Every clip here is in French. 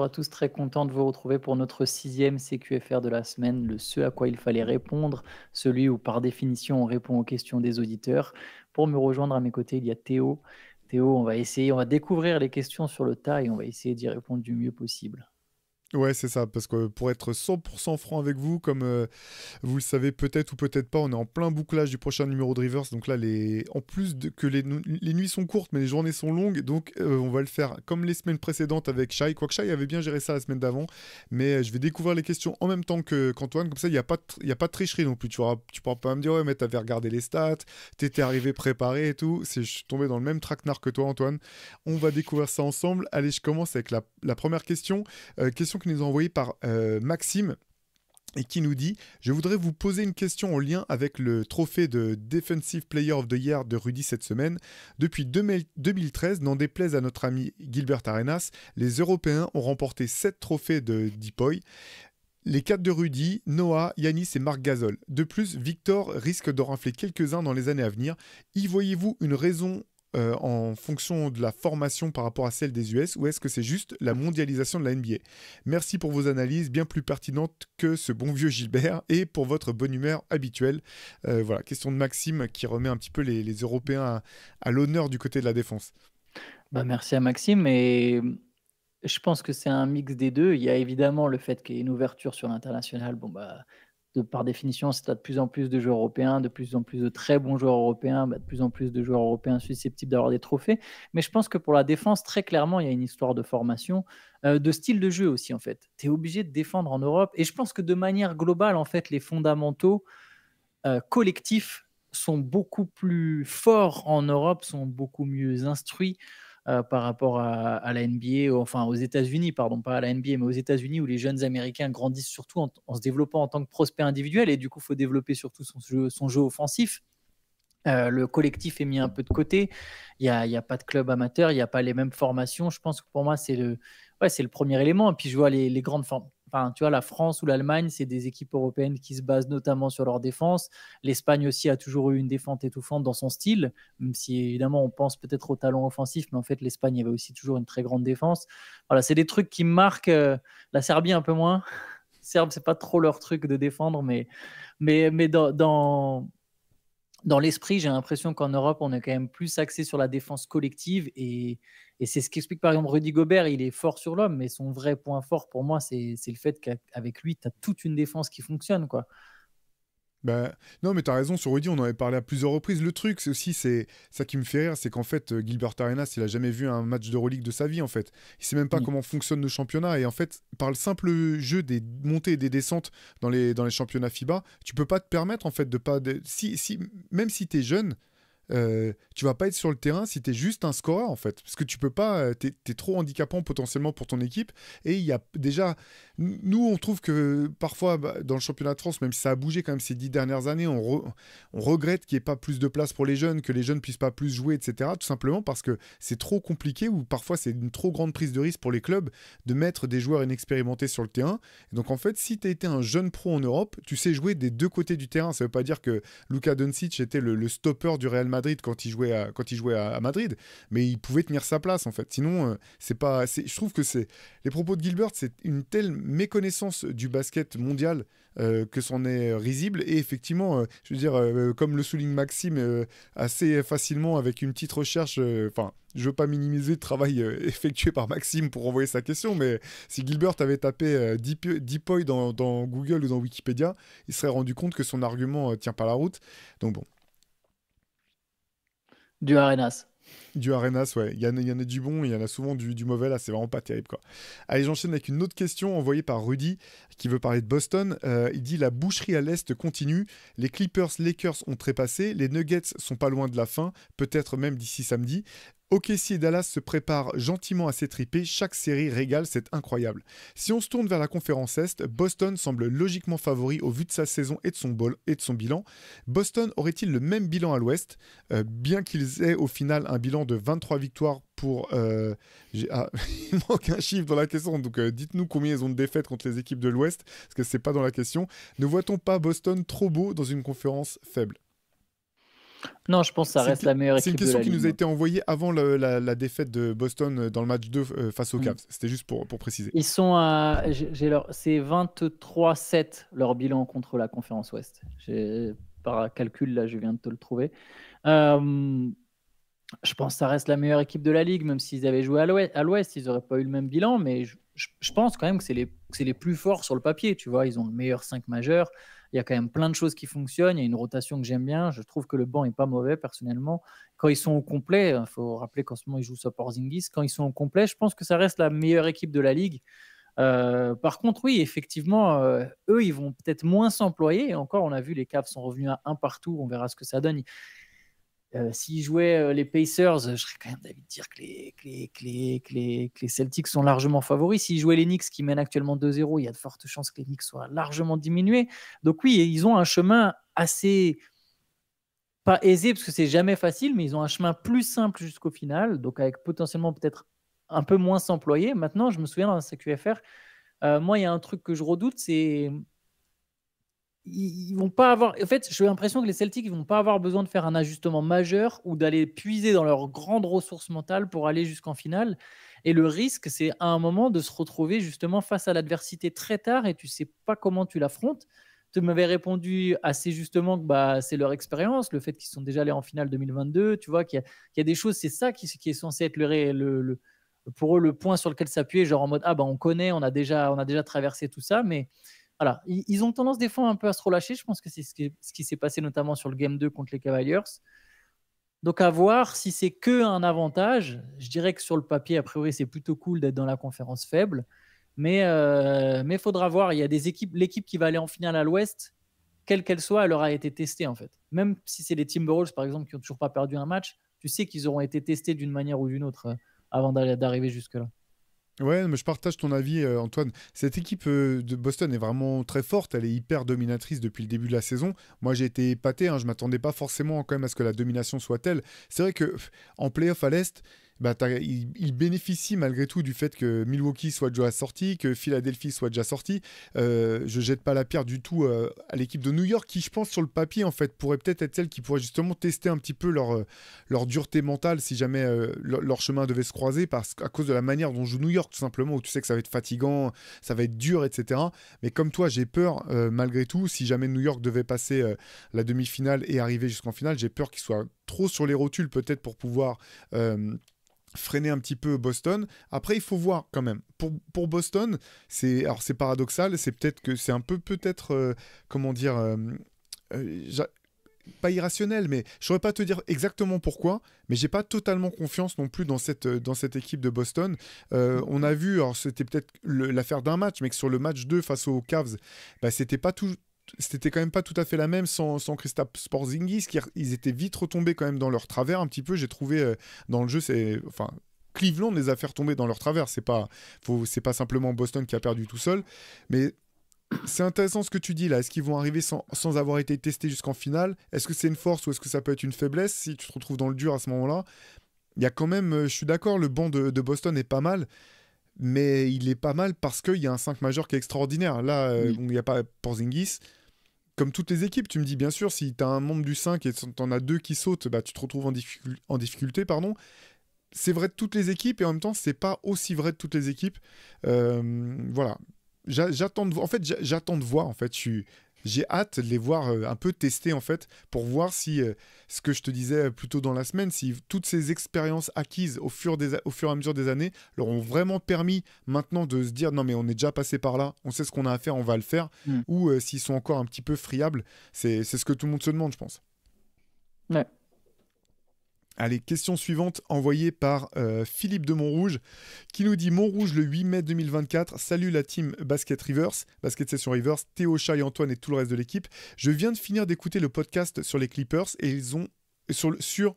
bonjour à tous, très content de vous retrouver pour notre sixième CQFR de la semaine, le ce à quoi il fallait répondre, celui où par définition on répond aux questions des auditeurs. Pour me rejoindre à mes côtés, il y a Théo. Théo, on va découvrir les questions sur le tas et on va essayer d'y répondre du mieux possible. Ouais, c'est ça, parce que pour être 100% franc avec vous, comme vous le savez peut-être ou peut-être pas, on est en plein bouclage du prochain numéro de Rivers. Donc là, en plus que les nuits sont courtes, mais les journées sont longues, donc on va le faire comme les semaines précédentes avec Shai. Quoique Shai avait bien géré ça la semaine d'avant, mais je vais découvrir les questions en même temps qu'Antoine, comme ça, il n'y a, pas y a pas de tricherie non plus. Tu pourras pas me dire, ouais, mais t'avais regardé les stats, t'étais arrivé préparé et tout. Je suis tombé dans le même traquenard que toi, Antoine. On va découvrir ça ensemble. Allez, je commence avec la première question. Question qui nous a envoyée par Maxime et qui nous dit: je voudrais vous poser une question en lien avec le trophée de Defensive Player of the Year de Rudy cette semaine. Depuis 2013, n'en déplaise à notre ami Gilbert Arenas, les Européens ont remporté 7 trophées de Deepoy. Les 4 de Rudy, Noah, Yanis et Marc Gasol. De plus, Victor risque d'en rafler quelques-uns dans les années à venir. Y voyez-vous une raison en fonction de la formation par rapport à celle des US, ou est-ce que c'est juste la mondialisation de la NBA? Merci pour vos analyses bien plus pertinentes que ce bon vieux Gilbert et pour votre bonne humeur habituelle. Voilà, question de Maxime qui remet un petit peu les Européens à l'honneur du côté de la défense. Bah, merci à Maxime et je pense que c'est un mix des 2. Il y a évidemment le fait qu'il y ait une ouverture sur l'international. Bon, bah, par définition, si tu as de plus en plus de joueurs européens, de plus en plus de très bons joueurs européens, bah, de plus en plus de joueurs européens susceptibles d'avoir des trophées. Mais je pense que pour la défense, très clairement, il y a une histoire de formation, de style de jeu aussi, en fait. Tu es obligé de défendre en Europe. Et je pense que de manière globale, en fait, les fondamentaux collectifs sont beaucoup plus forts en Europe, sont beaucoup mieux instruits par rapport à la NBA, enfin aux États-Unis, pardon, pas à la NBA, mais aux États-Unis où les jeunes Américains grandissent surtout en se développant en tant que prospect individuel et du coup, il faut développer surtout son jeu offensif. Le collectif est mis un peu de côté. Il y a pas de club amateur, il y a pas les mêmes formations. Je pense que pour moi, c'est le premier élément. Et puis, je vois les grandes formes. Enfin, tu vois, la France ou l'Allemagne, c'est des équipes européennes qui se basent notamment sur leur défense. L'Espagne aussi a toujours eu une défense étouffante dans son style, même si évidemment on pense peut-être au talent offensif, mais en fait l'Espagne avait aussi toujours une très grande défense. Voilà, c'est des trucs qui me marquent. La Serbie un peu moins. Serbes, c'est pas trop leur truc de défendre, mais dans l'esprit, j'ai l'impression qu'en Europe, on est quand même plus axé sur la défense collective et c'est ce qui explique par exemple Rudy Gobert, il est fort sur l'homme, mais son vrai point fort pour moi, c'est le fait qu'avec lui, tu as toute une défense qui fonctionne, quoi. Bah, non, mais t'as raison, sur Rudy, on en avait parlé à plusieurs reprises. Le truc, c'est ça qui me fait rire, c'est qu'en fait, Gilbert Arenas, il a jamais vu un match d'Euroleague de sa vie, en fait. Il sait même pas Mm. comment fonctionne le championnat. Et en fait, par le simple jeu des montées et des descentes dans les championnats FIBA, tu peux pas te permettre, en fait, de pas. Même si t'es jeune, tu vas pas être sur le terrain si t'es juste un scoreur en fait, parce que tu peux pas, t'es trop handicapant potentiellement pour ton équipe. Et il y a déjà, nous on trouve que parfois dans le championnat de France, même si ça a bougé quand même ces 10 dernières années, on regrette qu'il n'y ait pas plus de place pour les jeunes, que les jeunes puissent pas plus jouer, etc. Tout simplement parce que c'est trop compliqué ou parfois c'est une trop grande prise de risque pour les clubs de mettre des joueurs inexpérimentés sur le terrain. Et donc en fait, si tu as été un jeune pro en Europe, tu sais jouer des deux côtés du terrain. Ça veut pas dire que Luka Doncic était le stopper du Real Madrid quand il jouait à Madrid, mais il pouvait tenir sa place en fait. Sinon, c'est pas. Je trouve que les propos de Gilbert, c'est une telle méconnaissance du basket mondial que c'en est risible. Et effectivement, je veux dire, comme le souligne Maxime assez facilement avec une petite recherche. Enfin, je veux pas minimiser le travail effectué par Maxime pour envoyer sa question, mais si Gilbert avait tapé Deepoy dans Google ou dans Wikipédia, il serait rendu compte que son argument tient pas la route. Donc bon. Du Arenas. Du Arenas, ouais. Il y en a du bon, il y en a souvent du mauvais. Là, c'est vraiment pas terrible, quoi. Allez, j'enchaîne avec une autre question envoyée par Rudy, qui veut parler de Boston. Il dit: la boucherie à l'Est continue. Les Clippers, Lakers ont trépassé. Les Nuggets sont pas loin de la fin, peut-être même d'ici samedi. OKC et Dallas se préparent gentiment à s'étriper. Chaque série régale, c'est incroyable. Si on se tourne vers la conférence Est, Boston semble logiquement favori au vu de sa saison et de son bilan. Boston aurait-il le même bilan à l'Ouest, bien qu'ils aient au final un bilan de 23 victoires pour... il manque un chiffre dans la question, donc dites-nous combien ils ont de défaites contre les équipes de l'Ouest, parce que c'est pas dans la question. Ne voit-on pas Boston trop beau dans une conférence faible? Non, je pense que ça C'est une, reste la meilleure c'est une équipe de question la qui ligue, nous a moi. été envoyée avant la défaite de Boston dans le match 2 face aux Mm. Cavs. C'était juste pour préciser. Ils sont à. C'est 23-7 leur bilan contre la conférence Ouest. Par calcul, là, je viens de te le trouver. Euh, je pense que ça reste la meilleure équipe de la ligue, même s'ils avaient joué à l'Ouest, ils n'auraient pas eu le même bilan, mais je pense quand même que c'est les plus forts sur le papier. Tu vois, ils ont le meilleur 5 majeur. Il y a quand même plein de choses qui fonctionnent. Il y a une rotation que j'aime bien. Je trouve que le banc est pas mauvais personnellement. Quand ils sont au complet, il faut rappeler qu'en ce moment ils jouent sur Porzingis. Quand ils sont au complet, je pense que ça reste la meilleure équipe de la ligue. Par contre, oui, effectivement, eux, ils vont peut-être moins s'employer. Et encore, on a vu, les Cavs sont revenus à un partout. On verra ce que ça donne. S'ils jouaient les Pacers, je serais quand même d'avis de dire que les Celtics sont largement favoris. S'ils jouaient les Knicks qui mènent actuellement 2-0, il y a de fortes chances que les Knicks soient largement diminués. Donc oui, ils ont un chemin assez, pas aisé parce que c'est jamais facile, mais ils ont un chemin plus simple jusqu'au final, donc avec potentiellement peut-être un peu moins s'employer. Maintenant, je me souviens dans la CQFR, moi, il y a un truc que je redoute, c'est ils vont pas avoir. En fait, j'ai l'impression que les Celtics ils vont pas avoir besoin de faire un ajustement majeur ou d'aller puiser dans leurs grandes ressources mentales pour aller jusqu'en finale. Et le risque, c'est à un moment de se retrouver justement face à l'adversité très tard et tu sais pas comment tu l'affrontes. Tu m'avais répondu assez justement que bah, c'est leur expérience, le fait qu'ils sont déjà allés en finale 2022. Tu vois qu'il y a des choses, c'est ça qui est censé être pour eux le point sur lequel s'appuyer, genre en mode ah bah on connaît, on a déjà traversé tout ça, mais voilà, ils ont tendance des fois un peu à se relâcher. Je pense que c'est ce qui s'est passé notamment sur le Game 2 contre les Cavaliers. Donc à voir si c'est que un avantage. Je dirais que sur le papier, a priori, c'est plutôt cool d'être dans la conférence faible. Mais faudra voir. Il y a des équipes, l'équipe qui va aller en finale à l'Ouest, quelle qu'elle soit, elle aura été testée en fait. Même si c'est les Timberwolves par exemple qui n'ont toujours pas perdu un match, tu sais qu'ils auront été testés d'une manière ou d'une autre avant d'arriver jusque-là. Ouais, mais je partage ton avis, Antoine. Cette équipe de Boston est vraiment très forte. Elle est hyper dominatrice depuis le début de la saison. Moi, j'ai été épaté. Je m'attendais pas forcément quand même à ce que la domination soit telle. C'est vrai que en playoff à l'Est, bah, il bénéficie malgré tout du fait que Milwaukee soit déjà sorti, que Philadelphie soit déjà sorti. Je jette pas la pierre du tout à l'équipe de New York qui, je pense, sur le papier, en fait, pourrait peut-être être celle qui pourrait justement tester un petit peu leur dureté mentale si jamais leur chemin devait se croiser à cause de la manière dont joue New York, tout simplement, où tu sais que ça va être fatigant, ça va être dur, etc. Mais comme toi, j'ai peur, malgré tout, si jamais New York devait passer la demi-finale et arriver jusqu'en finale, j'ai peur qu'ils soient trop sur les rotules, peut-être pour pouvoir freiner un petit peu Boston. Après, il faut voir quand même. Pour Boston, c'est paradoxal, c'est peut-être que c'est un peu peut-être comment dire euh, pas irrationnel, mais je saurais pas te dire exactement pourquoi, mais j'ai pas totalement confiance non plus dans cette équipe de Boston. On a vu, alors c'était peut-être l'affaire d'un match, mais que sur le match 2 face aux Cavs, bah, c'était quand même pas tout à fait la même sans Kristaps Porzingis, ils étaient vite retombés quand même dans leur travers un petit peu, j'ai trouvé dans le jeu, enfin, Cleveland les a fait retomber dans leur travers, c'est pas simplement Boston qui a perdu tout seul, mais c'est intéressant ce que tu dis là. Est-ce qu'ils vont arriver sans avoir été testés jusqu'en finale? Est-ce que c'est une force ou est-ce que ça peut être une faiblesse si tu te retrouves dans le dur à ce moment-là? Il y a quand même, je suis d'accord, le banc de Boston est pas mal, mais il est pas mal parce qu'il y a un 5 majeur qui est extraordinaire. Là, Oui. bon, il n'y a pas Porzingis. Comme toutes les équipes, tu me dis bien sûr, si tu as un membre du 5 et tu en as deux qui sautent, bah, tu te retrouves en difficulté. Pardon. C'est vrai de toutes les équipes et en même temps, c'est pas aussi vrai de toutes les équipes. Voilà. J'attends de voir. En fait, j'attends de voir. En fait, j'ai hâte de les voir un peu tester en fait pour voir si ce que je te disais plus tôt dans la semaine, si toutes ces expériences acquises au fur et à mesure des années leur ont vraiment permis maintenant de se dire non mais on est déjà passé par là, on sait ce qu'on a à faire, on va le faire, Mm. ou s'ils sont encore un petit peu friables. C'est ce que tout le monde se demande, je pense. Ouais. Allez, question suivante envoyée par Philippe de Montrouge qui nous dit Montrouge le 8 mai 2024. Salut la team Basket Rivers, Basket Session Rivers, Théo, Chai, Antoine et tout le reste de l'équipe. Je viens de finir d'écouter le podcast sur les Clippers et ils ont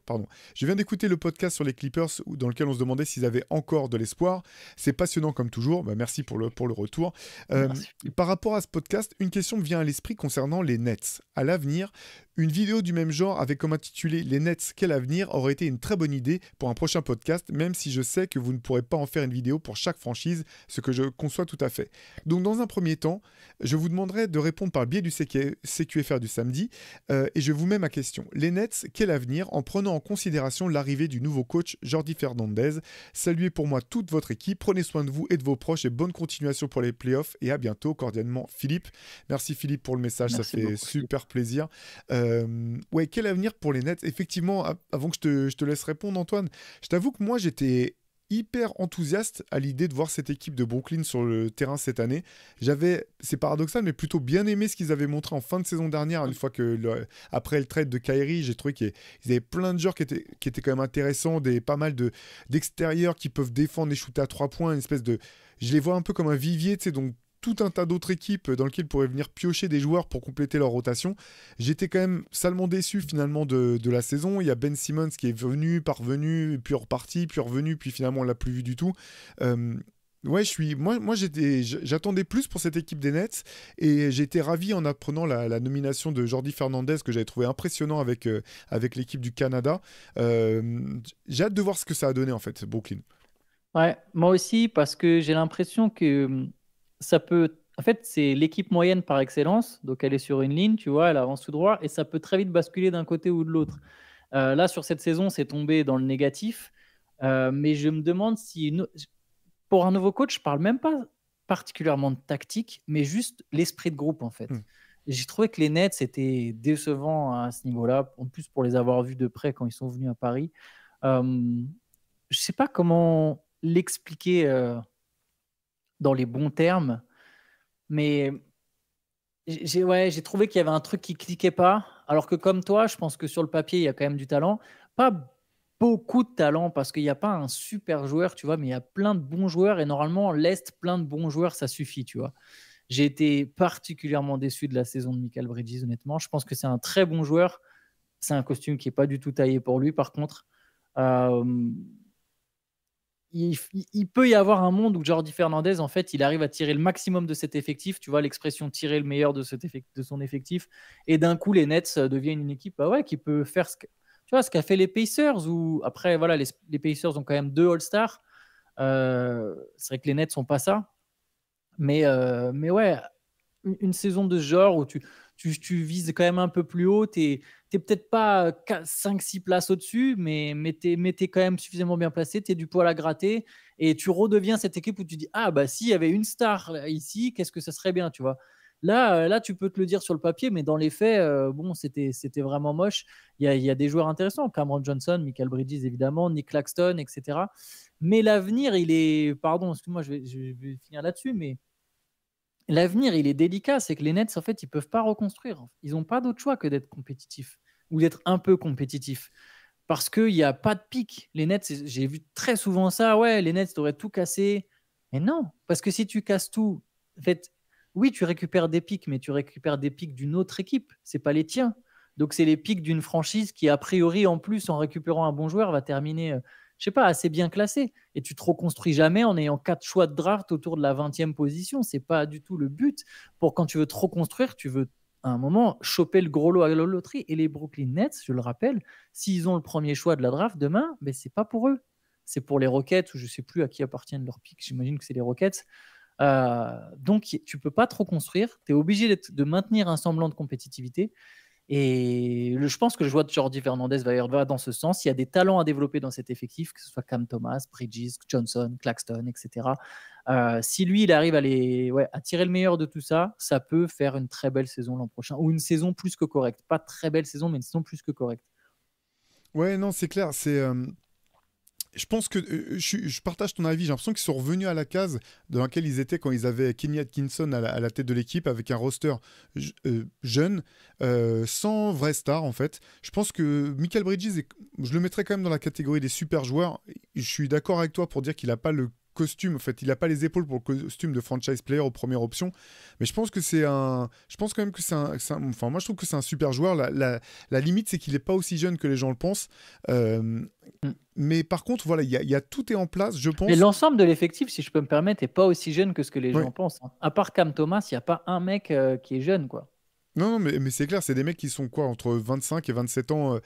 pardon. Je viens d'écouter le podcast sur les Clippers dans lequel on se demandait s'ils avaient encore de l'espoir. C'est passionnant comme toujours. Bah, merci pour le retour. Merci. Par rapport à ce podcast, une question me vient à l'esprit concernant les Nets. À l'avenir, une vidéo du même genre avec comme intitulé Les Nets, quel avenir aurait été une très bonne idée pour un prochain podcast, même si je sais que vous ne pourrez pas en faire une vidéo pour chaque franchise, ce que je conçois tout à fait. Donc dans un premier temps, je vous demanderai de répondre par le biais du CQFR du samedi, et je vous mets ma question. Les Nets, quel avenir en prenant en considération l'arrivée du nouveau coach Jordi Fernandez? Saluez pour moi toute votre équipe, prenez soin de vous et de vos proches et bonne continuation pour les playoffs et à bientôt. Cordialement Philippe. Merci Philippe pour le message, Merci ça fait beaucoup, super plaisir. Ouais, quel avenir pour les Nets? Effectivement, avant que je te laisse répondre Antoine, je t'avoue que moi j'étais hyper enthousiaste à l'idée de voir cette équipe de Brooklyn sur le terrain cette année. C'est paradoxal, mais plutôt bien aimé ce qu'ils avaient montré en fin de saison dernière, une fois après le trade de Kyrie, j'ai trouvé qu'ils avaient plein de joueurs qui étaient quand même intéressants, pas mal d'extérieurs qui peuvent défendre et shooter à 3 points, une espèce de... Je les vois un peu comme un vivier, tu sais, donc tout un tas d'autres équipes dans lesquelles pourraient venir piocher des joueurs pour compléter leur rotation. J'étais quand même salement déçu finalement de la saison. Il y a Ben Simmons qui est venu, parvenu, puis reparti, puis revenu, puis finalement on l'a plus vu du tout. Ouais, j'attendais plus pour cette équipe des Nets et j'ai été ravi en apprenant la nomination de Jordi Fernandez que j'avais trouvé impressionnant avec l'équipe du Canada. J'ai hâte de voir ce que ça a donné en fait, Brooklyn. Ouais, moi aussi, parce que j'ai l'impression que ça peut. En fait, c'est l'équipe moyenne par excellence. Donc, elle est sur une ligne, tu vois, elle avance tout droit et ça peut très vite basculer d'un côté ou de l'autre. Là, sur cette saison, c'est tombé dans le négatif. Mais je me demande si, pour un nouveau coach, je parle même pas particulièrement de tactique, mais juste l'esprit de groupe, en fait. J'ai trouvé que les Nets étaient décevants à ce niveau-là, en plus pour les avoir vus de près quand ils sont venus à Paris. Je sais pas comment l'expliquer dans les bons termes, mais j'ai trouvé qu'il y avait un truc qui cliquait pas. Alors que comme toi, je pense que sur le papier, il y a quand même du talent. Pas beaucoup de talent parce qu'il n'y a pas un super joueur, tu vois, mais il y a plein de bons joueurs et normalement, l'Est, plein de bons joueurs, ça suffit, tu vois. J'ai été particulièrement déçu de la saison de Michael Bridges, honnêtement. Je pense que c'est un très bon joueur. C'est un costume qui n'est pas du tout taillé pour lui, par contre. Euh, il peut y avoir un monde où Jordi Fernandez, en fait, il arrive à tirer le maximum de cet effectif. Tu vois, l'expression tirer le meilleur de son effectif. Et d'un coup, les Nets deviennent une équipe qui peut faire ce qu'a fait les Pacers. Ou après, voilà, les Pacers ont quand même 2 All-Stars. C'est vrai que les Nets sont pas ça. Mais ouais, une saison de ce genre où tu vises quand même un peu plus haut. Tu n'es peut-être pas 5-6 places au-dessus, mais tu es quand même suffisamment bien placé. Tu es du poil à gratter et tu redeviens cette équipe où tu dis ah, bah, s'il y avait une star ici, qu'est-ce que ça serait bien, tu vois. Là, tu peux te le dire sur le papier, mais dans les faits, bon, c'était vraiment moche. Il y a des joueurs intéressants, Cameron Johnson, Michael Bridges, évidemment, Nick Claxton, etc. Mais l'avenir, il est. Pardon, excuse-moi, je vais finir là-dessus, mais l'avenir, il est délicat. C'est que les Nets, en fait, ils ne peuvent pas reconstruire. Ils n'ont pas d'autre choix que d'être compétitifs ou d'être un peu compétitifs. Parce qu'il n'y a pas de pic. Les Nets, j'ai vu très souvent ça. Ouais, les Nets devraient tout casser. Mais non, parce que si tu casses tout, en fait, oui, tu récupères des pics, mais tu récupères des pics d'une autre équipe. Ce n'est pas les tiens. Donc, c'est les pics d'une franchise qui, a priori, en plus, en récupérant un bon joueur, va terminer, je sais pas, assez bien classé. Et tu te reconstruis jamais en ayant 4 choix de draft autour de la 20e position. C'est pas du tout le but. Pour quand tu veux te reconstruire, tu veux à un moment choper le gros lot à la loterie. Et les Brooklyn Nets, je le rappelle, s'ils ont le premier choix de la draft demain, ben c'est pas pour eux. C'est pour les Rockets, ou je sais plus à qui appartiennent leurs picks. J'imagine que c'est les Rockets. Donc, tu peux pas te reconstruire. Tu es obligé de maintenir un semblant de compétitivité. Et je pense que le choix de Jordi Fernandez va dans ce sens. Il y a des talents à développer dans cet effectif, que ce soit Cam Thomas, Bridges, Johnson, Claxton, etc. Si lui, il arrive à tirer le meilleur de tout ça, ça peut faire une très belle saison l'an prochain, ou une saison plus que correcte. Pas très belle saison, mais une saison plus que correcte. Ouais, non, c'est clair. Je pense que je partage ton avis. J'ai l'impression qu'ils sont revenus à la case dans laquelle ils étaient quand ils avaient Kenny Atkinson à la tête de l'équipe avec un roster jeune, sans vraie star en fait. Je pense que Michael Bridges, je le mettrais quand même dans la catégorie des super joueurs. Je suis d'accord avec toi pour dire qu'il n'a pas le costume. En fait, il n'a pas les épaules pour le costume de franchise player aux premières options. Mais je pense que c'est un. Je pense quand même que enfin, moi, je trouve que c'est un super joueur. La limite, c'est qu'il n'est pas aussi jeune que les gens le pensent. Euh, Mm. mais par contre, voilà, tout est en place, je Mais pense. l'ensemble de l'effectif, si je peux me permettre, n'est pas aussi jeune que ce que les Ouais. gens pensent, hein. À part Cam Thomas, il n'y a pas un mec qui est jeune, quoi. Non, non, mais c'est clair, c'est des mecs qui sont quoi, entre 25 et 27 ans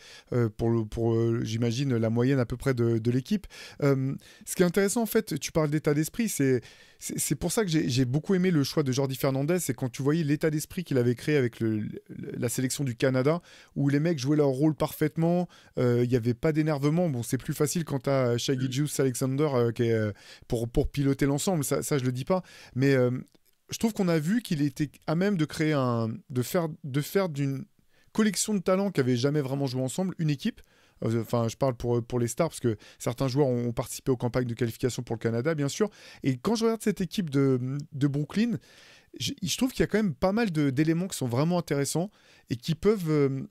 j'imagine, la moyenne à peu près de l'équipe. Ce qui est intéressant, en fait, tu parles d'état d'esprit, c'est pour ça que j'ai beaucoup aimé le choix de Jordi Fernandez, c'est quand tu voyais l'état d'esprit qu'il avait créé avec la sélection du Canada, où les mecs jouaient leur rôle parfaitement, il n'y avait pas d'énervement. Bon, c'est plus facile quand tu as Shai Gilgeous-Alexander pour piloter l'ensemble, ça je le dis pas, mais je trouve qu'on a vu qu'il était à même de créer de faire d'une collection de talents qui n'avaient jamais vraiment joué ensemble une équipe. Enfin, je parle pour les stars, parce que certains joueurs ont participé aux campagnes de qualification pour le Canada, bien sûr. Et quand je regarde cette équipe de Brooklyn, je trouve qu'il y a quand même pas mal d'éléments qui sont vraiment intéressants et qui peuvent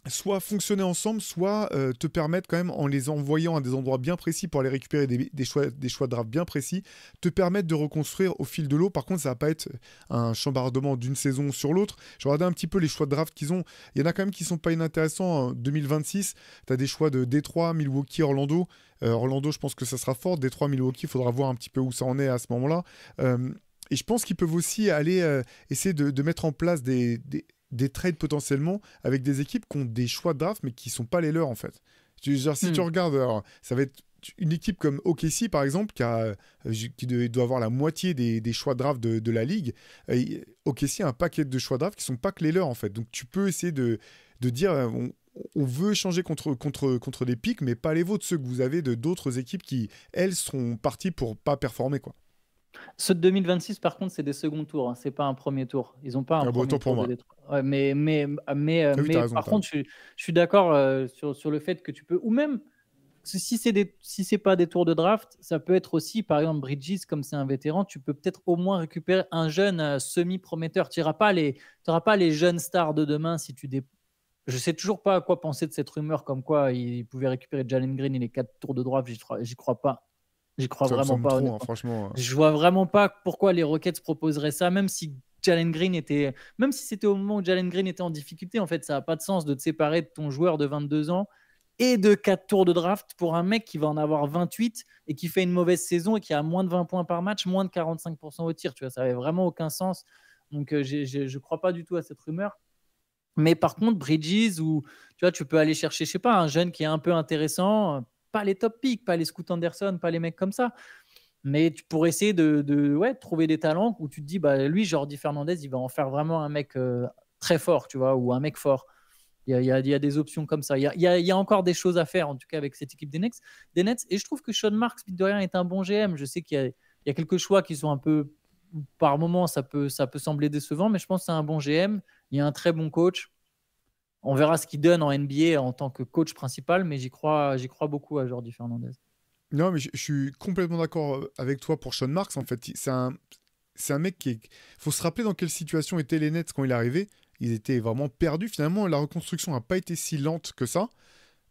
soit fonctionner ensemble, soit te permettre quand même, en les envoyant à des endroits bien précis pour aller récupérer des choix de draft bien précis, te permettre de reconstruire au fil de l'eau. Par contre, ça va pas être un chambardement d'une saison sur l'autre. Je regardais un petit peu les choix de draft qu'ils ont. Il y en a quand même qui sont pas inintéressants. En 2026, tu as des choix de Détroit, Milwaukee, Orlando. Orlando, je pense que ça sera fort. Détroit, Milwaukee, il faudra voir un petit peu où ça en est à ce moment-là. Et je pense qu'ils peuvent aussi aller essayer de mettre en place des trades potentiellement avec des équipes qui ont des choix de draft mais qui sont pas les leurs en fait. Genre, si tu regardes, alors, ça va être une équipe comme OKC par exemple doit avoir la moitié des choix de draft de la ligue. OKC a un paquet de choix de draft qui sont pas que les leurs en fait. Donc tu peux essayer de dire on veut échanger contre des pics mais pas les vôtres, ceux que vous avez de d'autres équipes qui elles seront parties pour pas performer quoi. Ceux de 2026, par contre, c'est des seconds tours, hein, c'est pas un premier tour. Ils n'ont pas un Ah bon, premier autant pour tour de moi. Détroit. Ouais, Ah oui, t'as mais raison, par t'as raison. contre, je suis d'accord sur le fait que tu peux, ou même si c'est pas des tours de draft, ça peut être aussi, par exemple, Bridges, comme c'est un vétéran, tu peux peut-être au moins récupérer un jeune semi-prometteur. Tu n'auras pas les jeunes stars de demain si tu dé... Je sais toujours pas à quoi penser de cette rumeur comme quoi il pouvait récupérer Jalen Green et les 4 tours de draft. J'y crois pas. J'y crois Ça me vraiment semble pas, trop, hein, honnêtement. franchement. Je vois vraiment pas pourquoi les Rockets proposeraient ça, même si c'était au moment où Jalen Green était en difficulté, en fait, ça n'a pas de sens de te séparer de ton joueur de 22 ans et de 4 tours de draft pour un mec qui va en avoir 28 et qui fait une mauvaise saison et qui a moins de 20 points par match, moins de 45% au tir. Tu vois, ça n'avait vraiment aucun sens. Donc, je crois pas du tout à cette rumeur. Mais par contre, Bridges, ou tu vois, tu peux aller chercher, je sais pas, un jeune qui est un peu intéressant, pas les top picks, pas les Scoot Anderson, pas les mecs comme ça, mais tu pourrais essayer de trouver des talents où tu te dis, bah, lui, Jordi Fernandez, il va en faire vraiment un mec très fort, tu vois, ou un mec fort. Il y a des options comme ça. Il y a encore des choses à faire, en tout cas, avec cette équipe des Nets. Et je trouve que Sean Marks, mine de rien, est un bon GM. Je sais qu'il y a quelques choix qui sont un peu, par moment, ça peut sembler décevant, mais je pense que c'est un bon GM. Il y a un très bon coach. On verra ce qu'il donne en NBA en tant que coach principal, mais j'y crois beaucoup à Jordi Fernandez. Non, mais je suis complètement d'accord avec toi pour Sean Marks. En fait, c'est un mec qui est. Faut se rappeler dans quelle situation étaient les Nets quand il est arrivé. Ils étaient vraiment perdus. Finalement, la reconstruction n'a pas été si lente que ça.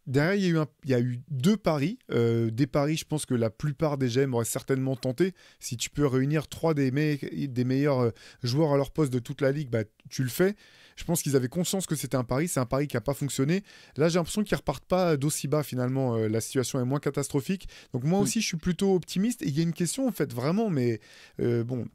Derrière, il y a eu deux paris. Des paris, je pense que la plupart des GM auraient certainement tenté. Si tu peux réunir trois des meilleurs joueurs à leur poste de toute la ligue, bah, tu le fais. Je pense qu'ils avaient conscience que c'était un pari. C'est un pari qui n'a pas fonctionné. Là, j'ai l'impression qu'ils ne repartent pas d'aussi bas finalement. La situation est moins catastrophique. Donc moi aussi, je suis plutôt optimiste. Et il y a une question, en fait, vraiment, mais bon,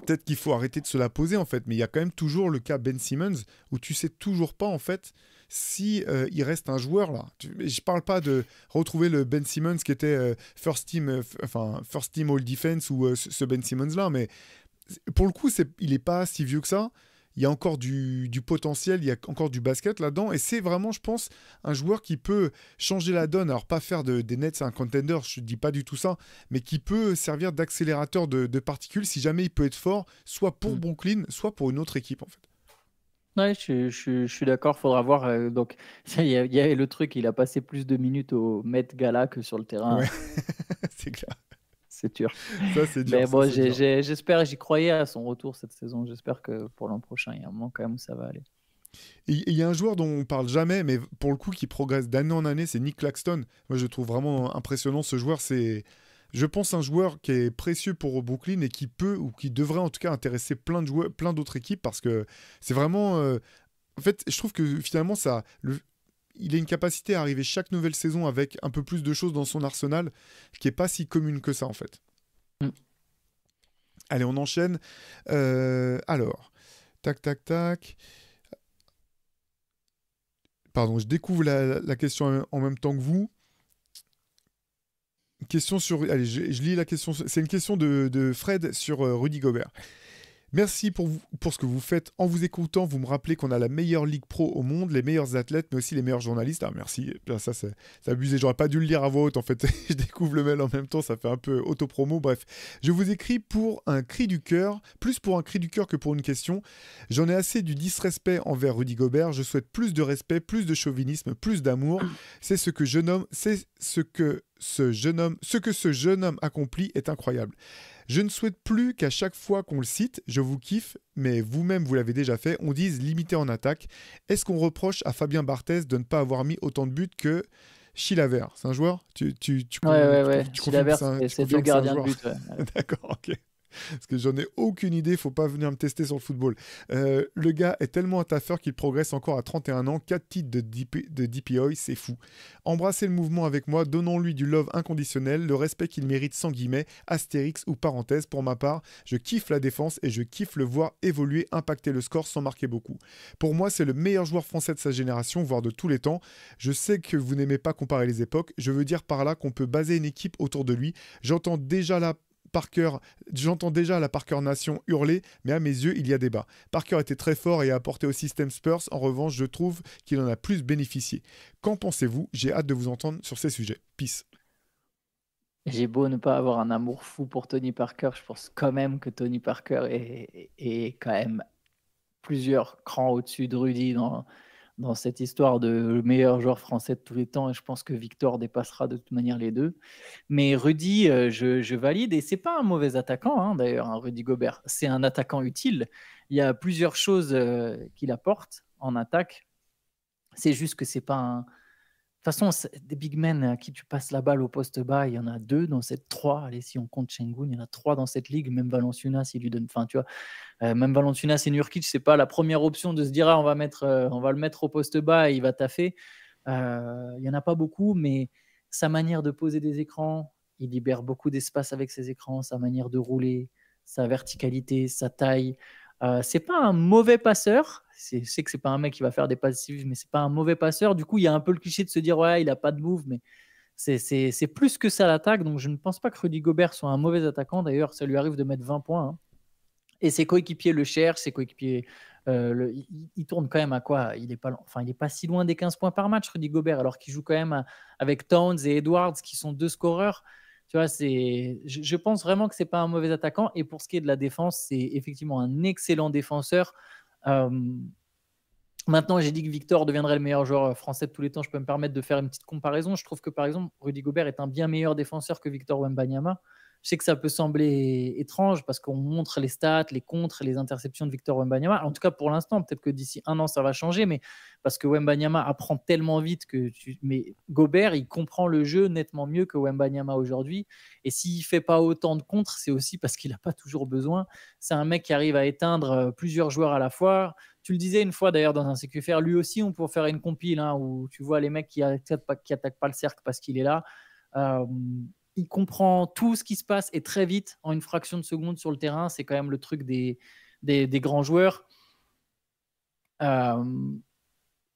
peut-être qu'il faut arrêter de se la poser, en fait. Mais il y a quand même toujours le cas Ben Simmons, où tu sais toujours pas, en fait, si il reste un joueur là. Je parle pas de retrouver le Ben Simmons qui était first team All Defense ou ce Ben Simmons là, mais pour le coup il est pas si vieux que ça. Il y a encore du potentiel, il y a encore du basket là-dedans, et c'est vraiment, je pense, un joueur qui peut changer la donne. Alors pas faire des Nets un contender, je dis pas du tout ça, mais qui peut servir d'accélérateur de particules si jamais il peut être fort, soit pour Brooklyn, soit pour une autre équipe en fait. Ouais, je suis d'accord, faudra voir. Donc, il y a le truc, il a passé plus de minutes au Met Gala que sur le terrain, Ouais, c'est clair. c'est sûr. Ça, c'est dur, Mais ça, bon, c'est dur. j'espère, j'y croyais à son retour cette saison. J'espère que pour l'an prochain, il y a un moment quand même où ça va aller. Et il y a un joueur dont on parle jamais, mais pour le coup, qui progresse d'année en année, c'est Nick Claxton. Moi, je trouve vraiment impressionnant ce joueur. je pense un joueur qui est précieux pour Brooklyn et qui peut ou qui devrait en tout cas intéresser plein de joueurs, plein d'autres équipes parce que c'est vraiment. En fait, je trouve que finalement il a une capacité à arriver chaque nouvelle saison avec un peu plus de choses dans son arsenal qui est pas si commune que ça en fait. Mm. Allez, on enchaîne. Alors, tac, tac, tac. Pardon, je découvre la question en même temps que vous. Question sur. Allez, je lis la question. C'est une question de Fred sur Rudy Gobert. Merci pour ce que vous faites. En vous écoutant, vous me rappelez qu'on a la meilleure ligue pro au monde, les meilleurs athlètes, mais aussi les meilleurs journalistes. Ah, merci. Ça, c'est abusé. J'aurais pas dû le lire à voix haute. En fait, je découvre le mail en même temps. Ça fait un peu autopromo. Bref, je vous écris pour un cri du cœur, plus pour un cri du cœur que pour une question. J'en ai assez du disrespect envers Rudy Gobert. Je souhaite plus de respect, plus de chauvinisme, plus d'amour. C'est ce que ce jeune homme accomplit est incroyable. Je ne souhaite plus qu'à chaque fois qu'on le cite, je vous kiffe, mais vous-même vous l'avez déjà fait, on dise limité en attaque. Est-ce qu'on reproche à Fabien Barthez de ne pas avoir mis autant de buts que Chilaver? C'est un joueur? Ouais. Tu confirmes que Chilavert, tu c'est deux confirmes que c'est un gardiens de joueur? but. Ouais. D'accord, ok. Parce que j'en ai aucune idée, faut pas venir me tester sur le football. Le gars est tellement un taffeur qu'il progresse encore à 31 ans, 4 titres de DPOI, c'est fou. Embrassez le mouvement avec moi, donnons-lui du love inconditionnel, le respect qu'il mérite sans guillemets, astérix ou parenthèse. Pour ma part, je kiffe la défense et je kiffe le voir évoluer, impacter le score sans marquer beaucoup. Pour moi, c'est le meilleur joueur français de sa génération, voire de tous les temps. Je sais que vous n'aimez pas comparer les époques, je veux dire par là qu'on peut baser une équipe autour de lui. J'entends déjà la Parker Nation hurler, mais à mes yeux, il y a débat. Parker était très fort et a apporté au système Spurs. En revanche, je trouve qu'il en a plus bénéficié. Qu'en pensez-vous? J'ai hâte de vous entendre sur ces sujets. Peace. J'ai beau ne pas avoir un amour fou pour Tony Parker, je pense quand même que Tony Parker est quand même plusieurs crans au-dessus de Rudy dans cette histoire de meilleur joueur français de tous les temps. Et je pense que Victor dépassera de toute manière les deux. Mais Rudy, je valide. Et c'est pas un mauvais attaquant, hein, d'ailleurs, hein, Rudy Gobert. C'est un attaquant utile. Il y a plusieurs choses qu'il apporte en attaque. C'est juste que c'est pas un. De toute façon, des big men à qui tu passes la balle au poste bas, il y en a deux dans cette trois. Allez, si on compte Şengün, il y en a trois dans cette ligue. Même Valanciunas, il lui donne. Enfin, tu vois, même Valanciunas et Nurkic, c'est pas la première option de se dire ah, on va le mettre au poste bas et il va taffer. Il y en a pas beaucoup, mais sa manière de poser des écrans, il libère beaucoup d'espace avec ses écrans, sa manière de rouler, sa verticalité, sa taille. C'est pas un mauvais passeur. Je sais que c'est pas un mec qui va faire des passes décisives, mais c'est pas un mauvais passeur. Du coup, il y a un peu le cliché de se dire ouais, il a pas de move, mais c'est plus que ça l'attaque. Donc, je ne pense pas que Rudy Gobert soit un mauvais attaquant. D'ailleurs, ça lui arrive de mettre 20 points. Hein. Et ses coéquipiers le cherchent, ses coéquipiers, il tourne quand même à quoi? Il n'est pas si loin des 15 points par match, Rudy Gobert, alors qu'il joue quand même avec Towns et Edwards, qui sont deux scoreurs. Tu vois, je pense vraiment que c'est pas un mauvais attaquant. Et pour ce qui est de la défense, c'est effectivement un excellent défenseur. Euh, Maintenant, j'ai dit que Victor deviendrait le meilleur joueur français de tous les temps. Je peux me permettre de faire une petite comparaison. Je trouve que, par exemple, Rudy Gobert est un bien meilleur défenseur que Victor Wembanyama. Je sais que ça peut sembler étrange parce qu'on montre les stats, les contres, les interceptions de Victor Wembanyama. En tout cas, pour l'instant, peut-être que d'ici un an, ça va changer, mais parce que Wembanyama apprend tellement vite mais Gobert, il comprend le jeu nettement mieux que Wembanyama aujourd'hui. Et s'il ne fait pas autant de contres, c'est aussi parce qu'il n'a pas toujours besoin. C'est un mec qui arrive à éteindre plusieurs joueurs à la fois. Tu le disais une fois d'ailleurs dans un CQFR, lui aussi, on pourrait faire une compile hein, où tu vois les mecs qui attaquent pas le cercle parce qu'il est là. Il comprend tout ce qui se passe et très vite, en une fraction de seconde sur le terrain. C'est quand même le truc des grands joueurs.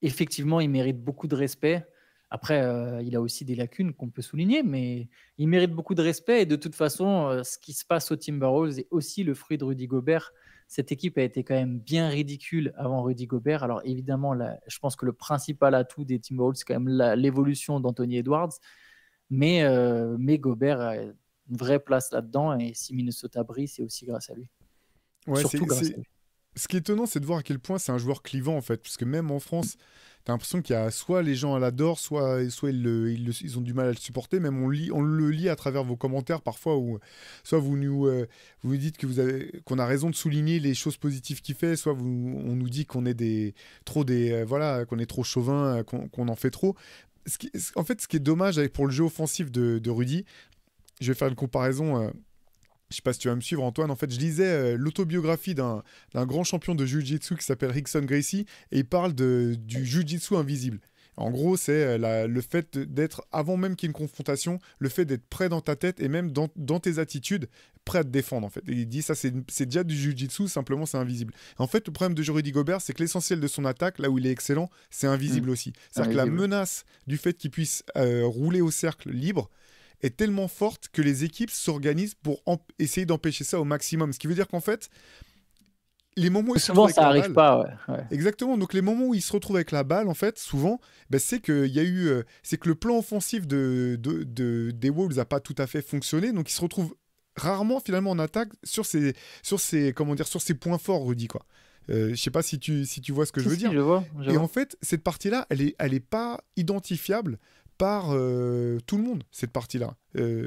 Effectivement, il mérite beaucoup de respect. Après, il a aussi des lacunes qu'on peut souligner, mais il mérite beaucoup de respect. Et de toute façon, ce qui se passe aux Timberwolves est aussi le fruit de Rudy Gobert. Cette équipe a été quand même bien ridicule avant Rudy Gobert. Alors évidemment, je pense que le principal atout des Timberwolves, c'est quand même l'évolution d'Anthony Edwards. Mais Gobert a une vraie place là-dedans. Et si Minnesota brille, c'est aussi grâce à lui. Ouais, Surtout grâce à lui. Ce qui est étonnant, c'est de voir à quel point c'est un joueur clivant en fait, parce que même en France, t'as l'impression qu'il y a soit les gens l'adorent, soit ils ont du mal à le supporter. Même on le lit à travers vos commentaires parfois, où soit vous nous dites qu'on a raison de souligner les choses positives qu'il fait, soit on nous dit qu'on est qu'on est trop chauvin, qu'on en fait trop. En fait, ce qui est dommage pour le jeu offensif de Rudy, je vais faire une comparaison. Je sais pas si tu vas me suivre, Antoine. En fait, je lisais l'autobiographie d'un grand champion de Jiu-Jitsu qui s'appelle Rickson Gracie et il parle du Jiu-Jitsu invisible. En gros, c'est le fait d'être, avant même qu'il y ait une confrontation, le fait d'être prêt dans ta tête et même dans tes attitudes, prêt à te défendre, en fait. Et il dit, ça, c'est déjà du Jiu-Jitsu, simplement, c'est invisible. En fait, le problème de Rudy Gobert, c'est que l'essentiel de son attaque, là où il est excellent, c'est invisible aussi. C'est-à-dire que la menace du fait qu'il puisse rouler au cercle libre est tellement forte que les équipes s'organisent pour essayer d'empêcher ça au maximum. Ce qui veut dire qu'en fait, les moments où ils se retrouvent avec ça la arrive balle, pas, ouais. exactement. Donc les moments où ils se retrouvent avec la balle, en fait, souvent, ben, c'est que il y a eu, c'est que le plan offensif des Wolves n'a pas tout à fait fonctionné. Donc ils se retrouvent rarement finalement en attaque sur ces comment dire, sur ces points forts, Rudy, quoi. Je sais pas si tu vois ce que je veux dire. Je vois. Et en fait, cette partie-là, elle est pas identifiable par tout le monde, cette partie-là.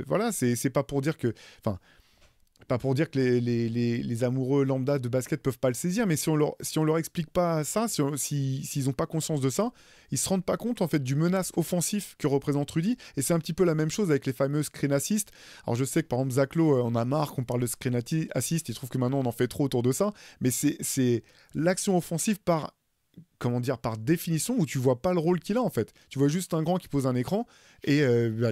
Voilà, c'est pas pour dire que, enfin, pas pour dire que les amoureux lambda de basket peuvent pas le saisir, mais si on leur explique pas ça, s'ils ont pas conscience de ça, ils se rendent pas compte en fait du menace offensif que représente Rudy. Et c'est un petit peu la même chose avec les fameux screen assist. Alors je sais que par exemple Zach Lowe, on a marre qu'on parle de screen assist, il trouve que maintenant on en fait trop autour de ça, mais c'est l'action offensive par comment dire, par définition, où tu vois pas le rôle qu'il a en fait. Tu vois juste un grand qui pose un écran et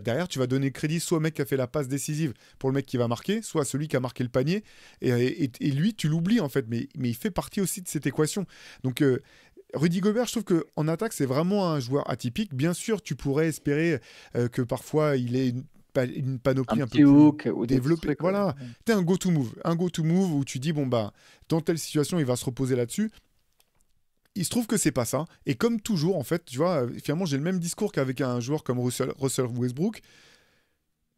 derrière tu vas donner crédit soit au mec qui a fait la passe décisive pour le mec qui va marquer, soit à celui qui a marqué le panier et lui tu l'oublies en fait, mais il fait partie aussi de cette équation. Donc Rudy Gobert, je trouve qu'en attaque c'est vraiment un joueur atypique. Bien sûr tu pourrais espérer que parfois il ait une panoplie un peu plus développée. Trucs, voilà, ouais. t'es un go-to move où tu dis bon bah dans telle situation il va se reposer là-dessus. Il se trouve que c'est pas ça. Et comme toujours, en fait, tu vois, finalement, j'ai le même discours qu'avec un joueur comme Russell Westbrook.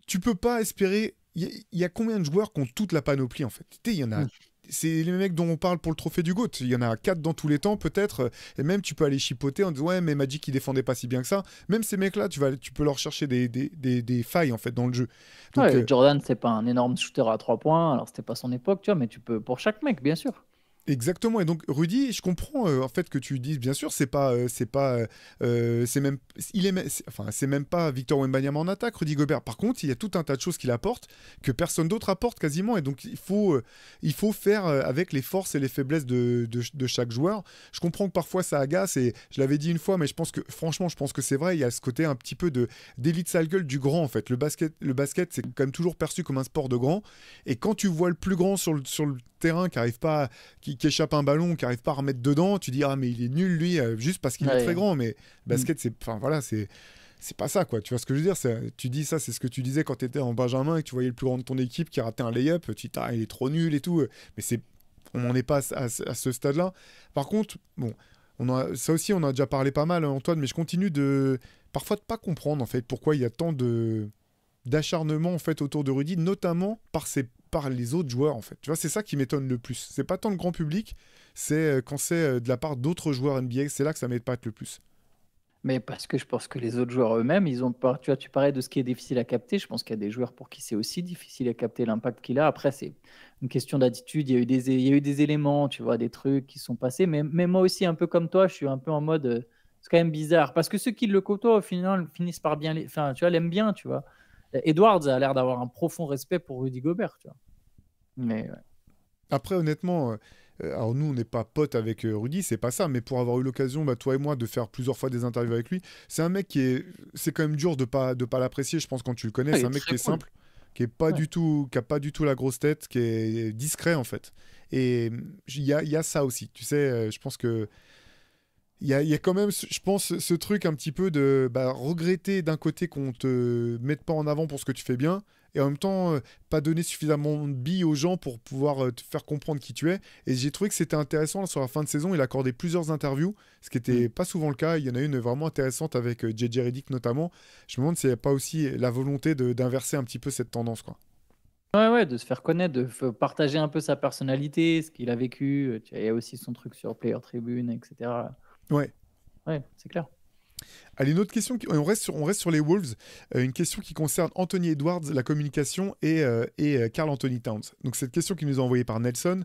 Tu peux pas espérer. Il y a combien de joueurs qui ont toute la panoplie, en fait? Il y en a. C'est les mecs dont on parle pour le trophée du GOAT. Il y en a 4 dans tous les temps, peut-être. Et même, tu peux aller chipoter en disant ouais, mais Magic, il défendait pas si bien que ça. Même ces mecs-là, tu peux leur chercher des failles, en fait, dans le jeu. Donc, Jordan, c'est pas un énorme shooter à 3 points. Alors, c'était pas son époque, tu vois, mais tu peux, pour chaque mec, bien sûr. exactement. Et donc Rudy, je comprends en fait que tu dises bien sûr, c'est même c'est même pas Victor Wembanyama en attaque, Rudy Gobert. Par contre, il y a tout un tas de choses qu'il apporte que personne d'autre apporte quasiment. Et donc il faut faire avec les forces et les faiblesses de chaque joueur. Je comprends que parfois ça agace et je l'avais dit une fois, mais je pense que franchement, je pense que c'est vrai. Il y a ce côté un petit peu d'élite sale gueule du grand en fait. Le basket, c'est quand même toujours perçu comme un sport de grand. Et quand tu vois le plus grand sur le terrain qui arrive pas, qui échappe un ballon, qui arrive pas à remettre dedans, tu dis ah mais il est nul lui, juste parce qu'il est très grand. Mais basket, c'est, enfin voilà, c'est pas ça quoi. Tu vois ce que je veux dire? Tu dis ça, c'est ce que tu disais quand tu étais en Benjamin et que tu voyais le plus grand de ton équipe qui ratait un lay-up, tu dis ah il est trop nul et tout. Mais on n'en est pas à ce stade-là. Par contre, bon, ça aussi on a déjà parlé pas mal Antoine, mais je continue parfois de pas comprendre en fait pourquoi il y a tant d'acharnement en fait autour de Rudy, notamment par les autres joueurs en fait. Tu vois, c'est ça qui m'étonne le plus. C'est pas tant le grand public, c'est quand c'est de la part d'autres joueurs NBA, c'est là que ça m'épate le plus. Mais parce que je pense que les autres joueurs eux-mêmes, ils ont pas. Tu vois, tu parlais de ce qui est difficile à capter. Je pense qu'il y a des joueurs pour qui c'est aussi difficile à capter l'impact qu'il a. Après, c'est une question d'attitude. Il y a eu des éléments, tu vois, des trucs qui sont passés. Mais moi aussi, un peu comme toi, je suis un peu en mode. C'est quand même bizarre. Parce que ceux qui le côtoient, au final, finissent par bien. Enfin, tu vois, l'aiment bien, tu vois. Edwards a l'air d'avoir un profond respect pour Rudy Gobert, tu vois. Mais ouais. Après, honnêtement, alors nous, on n'est pas potes avec Rudy, c'est pas ça, mais pour avoir eu l'occasion, bah, toi et moi, de faire plusieurs fois des interviews avec lui, c'est un mec c'est quand même dur de pas l'apprécier, je pense, quand tu le connais. Ouais, C'est un mec qui est simple, qui a pas du tout la grosse tête, qui est discret, en fait. Et il y a ça aussi, tu sais, je pense que il y a quand même, je pense, ce truc un petit peu de regretter d'un côté qu'on te mette pas en avant pour ce que tu fais bien, et en même temps, pas donner suffisamment de billes aux gens pour pouvoir te faire comprendre qui tu es. Et j'ai trouvé que c'était intéressant, là, sur la fin de saison, il a accordé plusieurs interviews, ce qui n'était pas souvent le cas. Il y en a une vraiment intéressante avec JJ Redick notamment. Je me demande s'il n'y a pas aussi la volonté d'inverser un petit peu cette tendance, quoi. Ouais, de se faire connaître, partager un peu sa personnalité, ce qu'il a vécu. Il y a aussi son truc sur Player Tribune, etc. Ouais. Ouais, c'est clair. Allez, une autre question, on reste sur les Wolves, une question qui concerne Anthony Edwards, la communication, et Karl Anthony Towns. Donc cette question qui nous est envoyée par Nelson,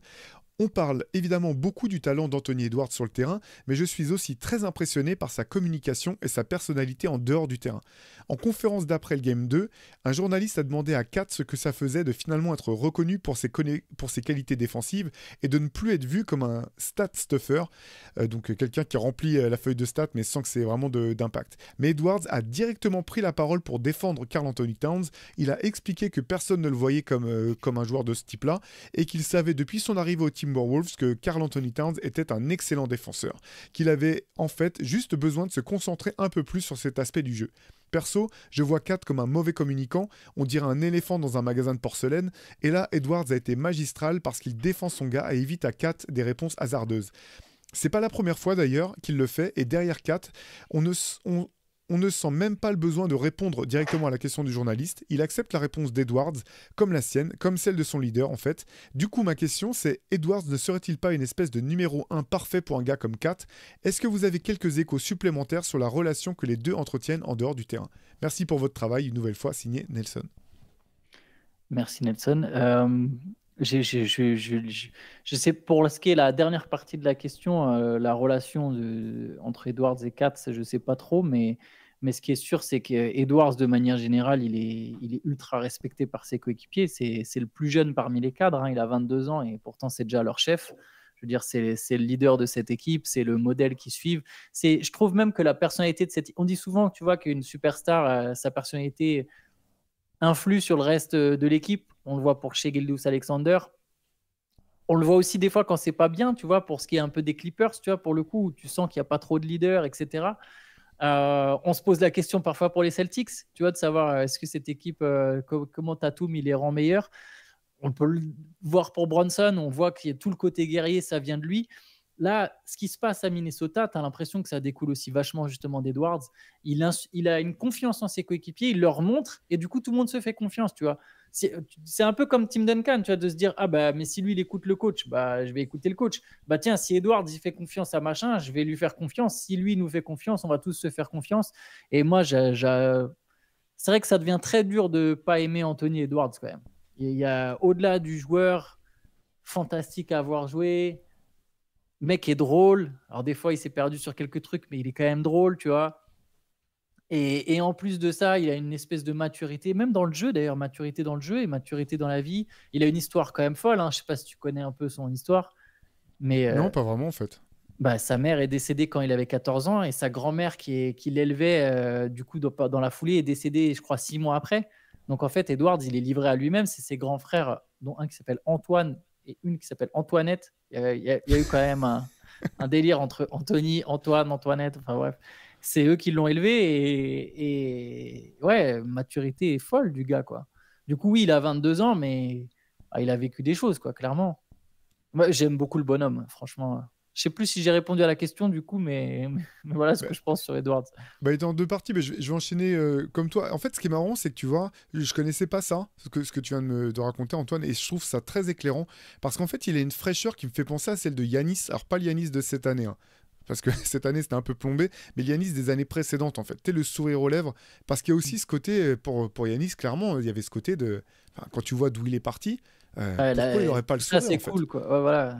On parle évidemment beaucoup du talent d'Anthony Edwards sur le terrain, mais je suis aussi très impressionné par sa communication et sa personnalité en dehors du terrain. En conférence d'après le Game 2, un journaliste a demandé à Kat ce que ça faisait de finalement être reconnu pour ses qualités défensives et de ne plus être vu comme un stat stuffer, donc quelqu'un qui remplit la feuille de stats mais sans que c'est vraiment d'impact. Mais Edwards a directement pris la parole pour défendre Karl Anthony Towns. Il a expliqué que personne ne le voyait comme un joueur de ce type-là et qu'il savait depuis son arrivée au Timberwolves que Karl Anthony Towns était un excellent défenseur, qu'il avait en fait juste besoin de se concentrer un peu plus sur cet aspect du jeu. Perso, je vois Kat comme un mauvais communicant, on dirait un éléphant dans un magasin de porcelaine, et là Edwards a été magistral parce qu'il défend son gars et évite à Kat des réponses hasardeuses. C'est pas la première fois d'ailleurs qu'il le fait, et derrière Kat, on ne sent même pas le besoin de répondre directement à la question du journaliste. Il accepte la réponse d'Edwards, comme la sienne, comme celle de son leader en fait. Du coup, ma question c'est, Edwards ne serait-il pas une espèce de numéro 1 parfait pour un gars comme Kat? Est-ce que vous avez quelques échos supplémentaires sur la relation que les deux entretiennent en dehors du terrain? Merci pour votre travail, une nouvelle fois, signé Nelson. Merci Nelson. Je sais pour ce qui est la dernière partie de la question, la relation entre Edwards et Katz, je ne sais pas trop, mais ce qui est sûr, c'est qu'Edwards, de manière générale, il est ultra respecté par ses coéquipiers. C'est le plus jeune parmi les cadres, hein, il a 22 ans et pourtant c'est déjà leur chef. Je veux dire, c'est le leader de cette équipe, c'est le modèle qu'ils suivent. Je trouve même que la personnalité de cette... On dit souvent, tu vois, qu'une superstar, sa personnalité influe sur le reste de l'équipe. On le voit pour Shai Gilgeous-Alexander. On le voit aussi des fois quand c'est pas bien, tu vois, pour ce qui est un peu des Clippers, tu vois, pour le coup, où tu sens qu'il n'y a pas trop de leader, etc. On se pose la question parfois pour les Celtics, tu vois, de savoir est-ce que cette équipe, comment Tatum, il les rend meilleurs. On peut le voir pour Bronson, on voit qu'il y a tout le côté guerrier, ça vient de lui. Là, ce qui se passe à Minnesota, tu as l'impression que ça découle aussi vachement justement d'Edwards. Il a une confiance en ses coéquipiers, il leur montre, et du coup, tout le monde se fait confiance, tu vois. C'est un peu comme Tim Duncan, tu vois, de se dire, ah bah, mais si lui, il écoute le coach, bah, je vais écouter le coach. Bah tiens, si Edwards, il fait confiance à machin, je vais lui faire confiance. Si lui, il nous fait confiance, on va tous se faire confiance. Et moi, c'est vrai que ça devient très dur de ne pas aimer Anthony Edwards quand même. Il y a, au-delà du joueur fantastique à avoir joué, le mec est drôle. Alors, des fois, il s'est perdu sur quelques trucs, mais il est quand même drôle, tu vois. Et en plus de ça, il a une espèce de maturité, même dans le jeu d'ailleurs, maturité dans le jeu et maturité dans la vie. Il a une histoire quand même folle. Hein. Je ne sais pas si tu connais un peu son histoire, mais Non, pas vraiment en fait. bah, sa mère est décédée quand il avait 14 ans et sa grand-mère qui l'élevait du coup dans la foulée est décédée, je crois, 6 mois après. Donc en fait, Edwards, il est livré à lui-même. C'est ses grands frères, dont un qui s'appelle Antoine et une qui s'appelle Antoinette. Il y a eu quand même un délire entre Anthony, Antoine, Antoinette. Enfin bref, c'est eux qui l'ont élevé et ouais, maturité folle du gars, quoi. Du coup, oui, il a 22 ans, mais il a vécu des choses, quoi, clairement. Moi, j'aime beaucoup le bonhomme, franchement. Je sais plus si j'ai répondu à la question du coup, mais voilà ce Bah, que je pense sur Edwards. bah, il était en deux parties, mais je vais enchaîner comme toi. En fait, ce qui est marrant, c'est que tu vois, je connaissais pas ça, ce que tu viens de raconter, Antoine, et je trouve ça très éclairant, parce qu'en fait, il a une fraîcheur qui me fait penser à celle de Yanis. Alors, pas le Yanis de cette année, hein, parce que cette année, c'était un peu plombé, mais le Yanis des années précédentes, en fait. Tu sais, le sourire aux lèvres, parce qu'il y a aussi ce côté, pour Yanis, clairement, il y avait ce côté de... Enfin, quand tu vois d'où il est parti, Ouais, pourquoi il n'aurait pas le ça, sourire, c'est en fait? cool, quoi. Ouais, voilà.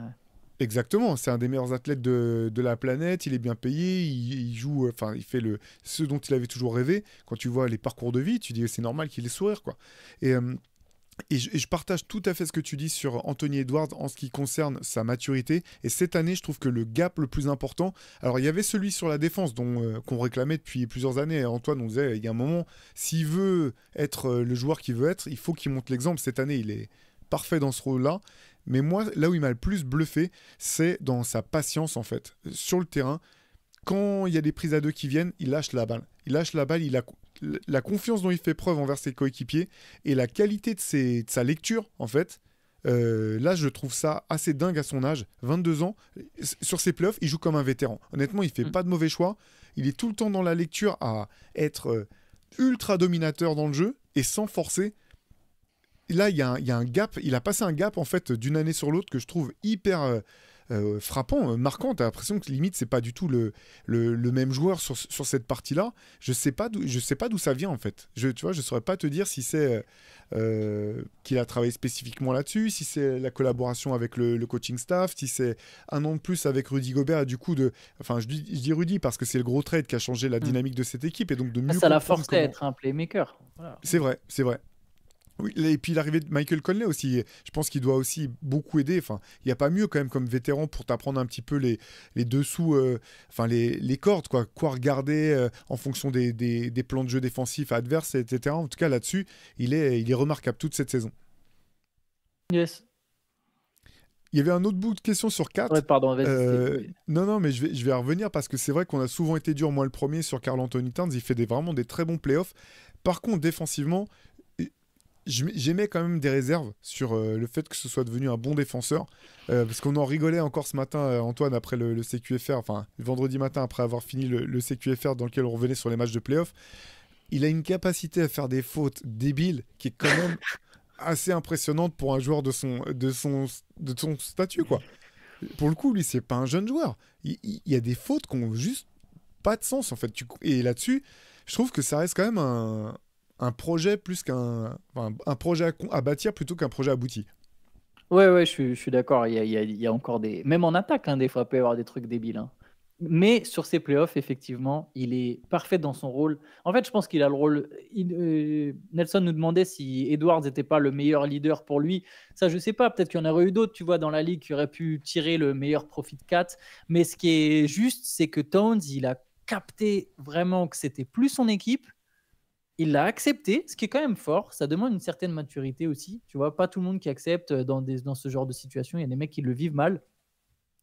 Exactement, c'est un des meilleurs athlètes de la planète, il est bien payé, il joue, enfin, il fait ce dont il avait toujours rêvé. Quand tu vois les parcours de vie, tu dis c'est normal qu'il ait sourire, quoi. Et, je partage tout à fait ce que tu dis sur Anthony Edwards en ce qui concerne sa maturité. Et cette année, je trouve que le gap le plus important, alors il y avait celui sur la défense qu'on réclamait depuis plusieurs années. Antoine, on disait, il y a un moment, s'il veut être le joueur qu'il veut être, il faut qu'il montre l'exemple. Cette année, il est parfait dans ce rôle-là. Mais moi, là où il m'a le plus bluffé, c'est dans sa patience, en fait. Sur le terrain, quand il y a des prises à deux qui viennent, il lâche la balle. Il lâche la balle, il a la confiance dont il fait preuve envers ses coéquipiers et la qualité de sa lecture, en fait. Là, je trouve ça assez dingue à son âge. 22 ans, sur ses playoffs, il joue comme un vétéran. Honnêtement, il fait pas de mauvais choix. Il est tout le temps dans la lecture à être ultra dominateur dans le jeu et sans forcer. Là, il y a un gap. Il a passé un gap en fait d'une année sur l'autre que je trouve hyper frappant, marquant. T'as l'impression que limite c'est pas du tout le même joueur sur cette partie-là. Je sais pas d'où ça vient en fait. Tu vois, je saurais pas te dire si c'est qu'il a travaillé spécifiquement là-dessus, si c'est la collaboration avec le coaching staff, si c'est un an de plus avec Rudy Gobert et du coup enfin je dis Rudy parce que c'est le gros trade qui a changé la dynamique de cette équipe et donc de mieux Ça l'a comprendre forcé à être un playmaker. Voilà. C'est vrai, c'est vrai. Oui, et puis l'arrivée de Michael Conley aussi, je pense qu'il doit aussi beaucoup aider. Enfin, il n'y a pas mieux quand même comme vétéran pour t'apprendre un petit peu les dessous, enfin les cordes, quoi regarder en fonction des plans de jeu défensifs adverses, etc. En tout cas là-dessus, il est remarquable toute cette saison. Yes. Il y avait un autre bout de question sur 4. Ouais, pardon, vas-y. Non, mais je vais y revenir parce que c'est vrai qu'on a souvent été dur, moi le premier, sur Karl Anthony Towns. Il fait vraiment des très bons playoffs. Par contre, défensivement, j'émets quand même des réserves sur le fait que ce soit devenu un bon défenseur. Parce qu'on en rigolait encore ce matin, Antoine, après le CQFR, enfin, vendredi matin, après avoir fini le CQFR dans lequel on revenait sur les matchs de playoffs. Il a une capacité à faire des fautes débiles qui est quand même assez impressionnante pour un joueur de son statut, quoi. Pour le coup, lui, c'est pas un jeune joueur. Il y a des fautes qui ont juste pas de sens, en fait. Et là-dessus, je trouve que ça reste quand même un projet plus un projet à bâtir plutôt qu'un projet abouti. Ouais, je suis d'accord. Il y a encore des. Même en attaque, hein, des fois, il peut y avoir des trucs débiles. Hein. Mais sur ces playoffs, effectivement, il est parfait dans son rôle. En fait, je pense qu'il a le rôle. Nelson nous demandait si Edwards n'était pas le meilleur leader pour lui. Ça, je sais pas. Peut-être qu'il y en aurait eu d'autres, tu vois, dans la ligue qui auraient pu tirer le meilleur profit de 4. Mais ce qui est juste, c'est que Towns, il a capté vraiment que c'était plus son équipe. Il l'a accepté, ce qui est quand même fort. Ça demande une certaine maturité aussi. Tu vois, pas tout le monde qui accepte dans ce genre de situation. Il y a des mecs qui le vivent mal.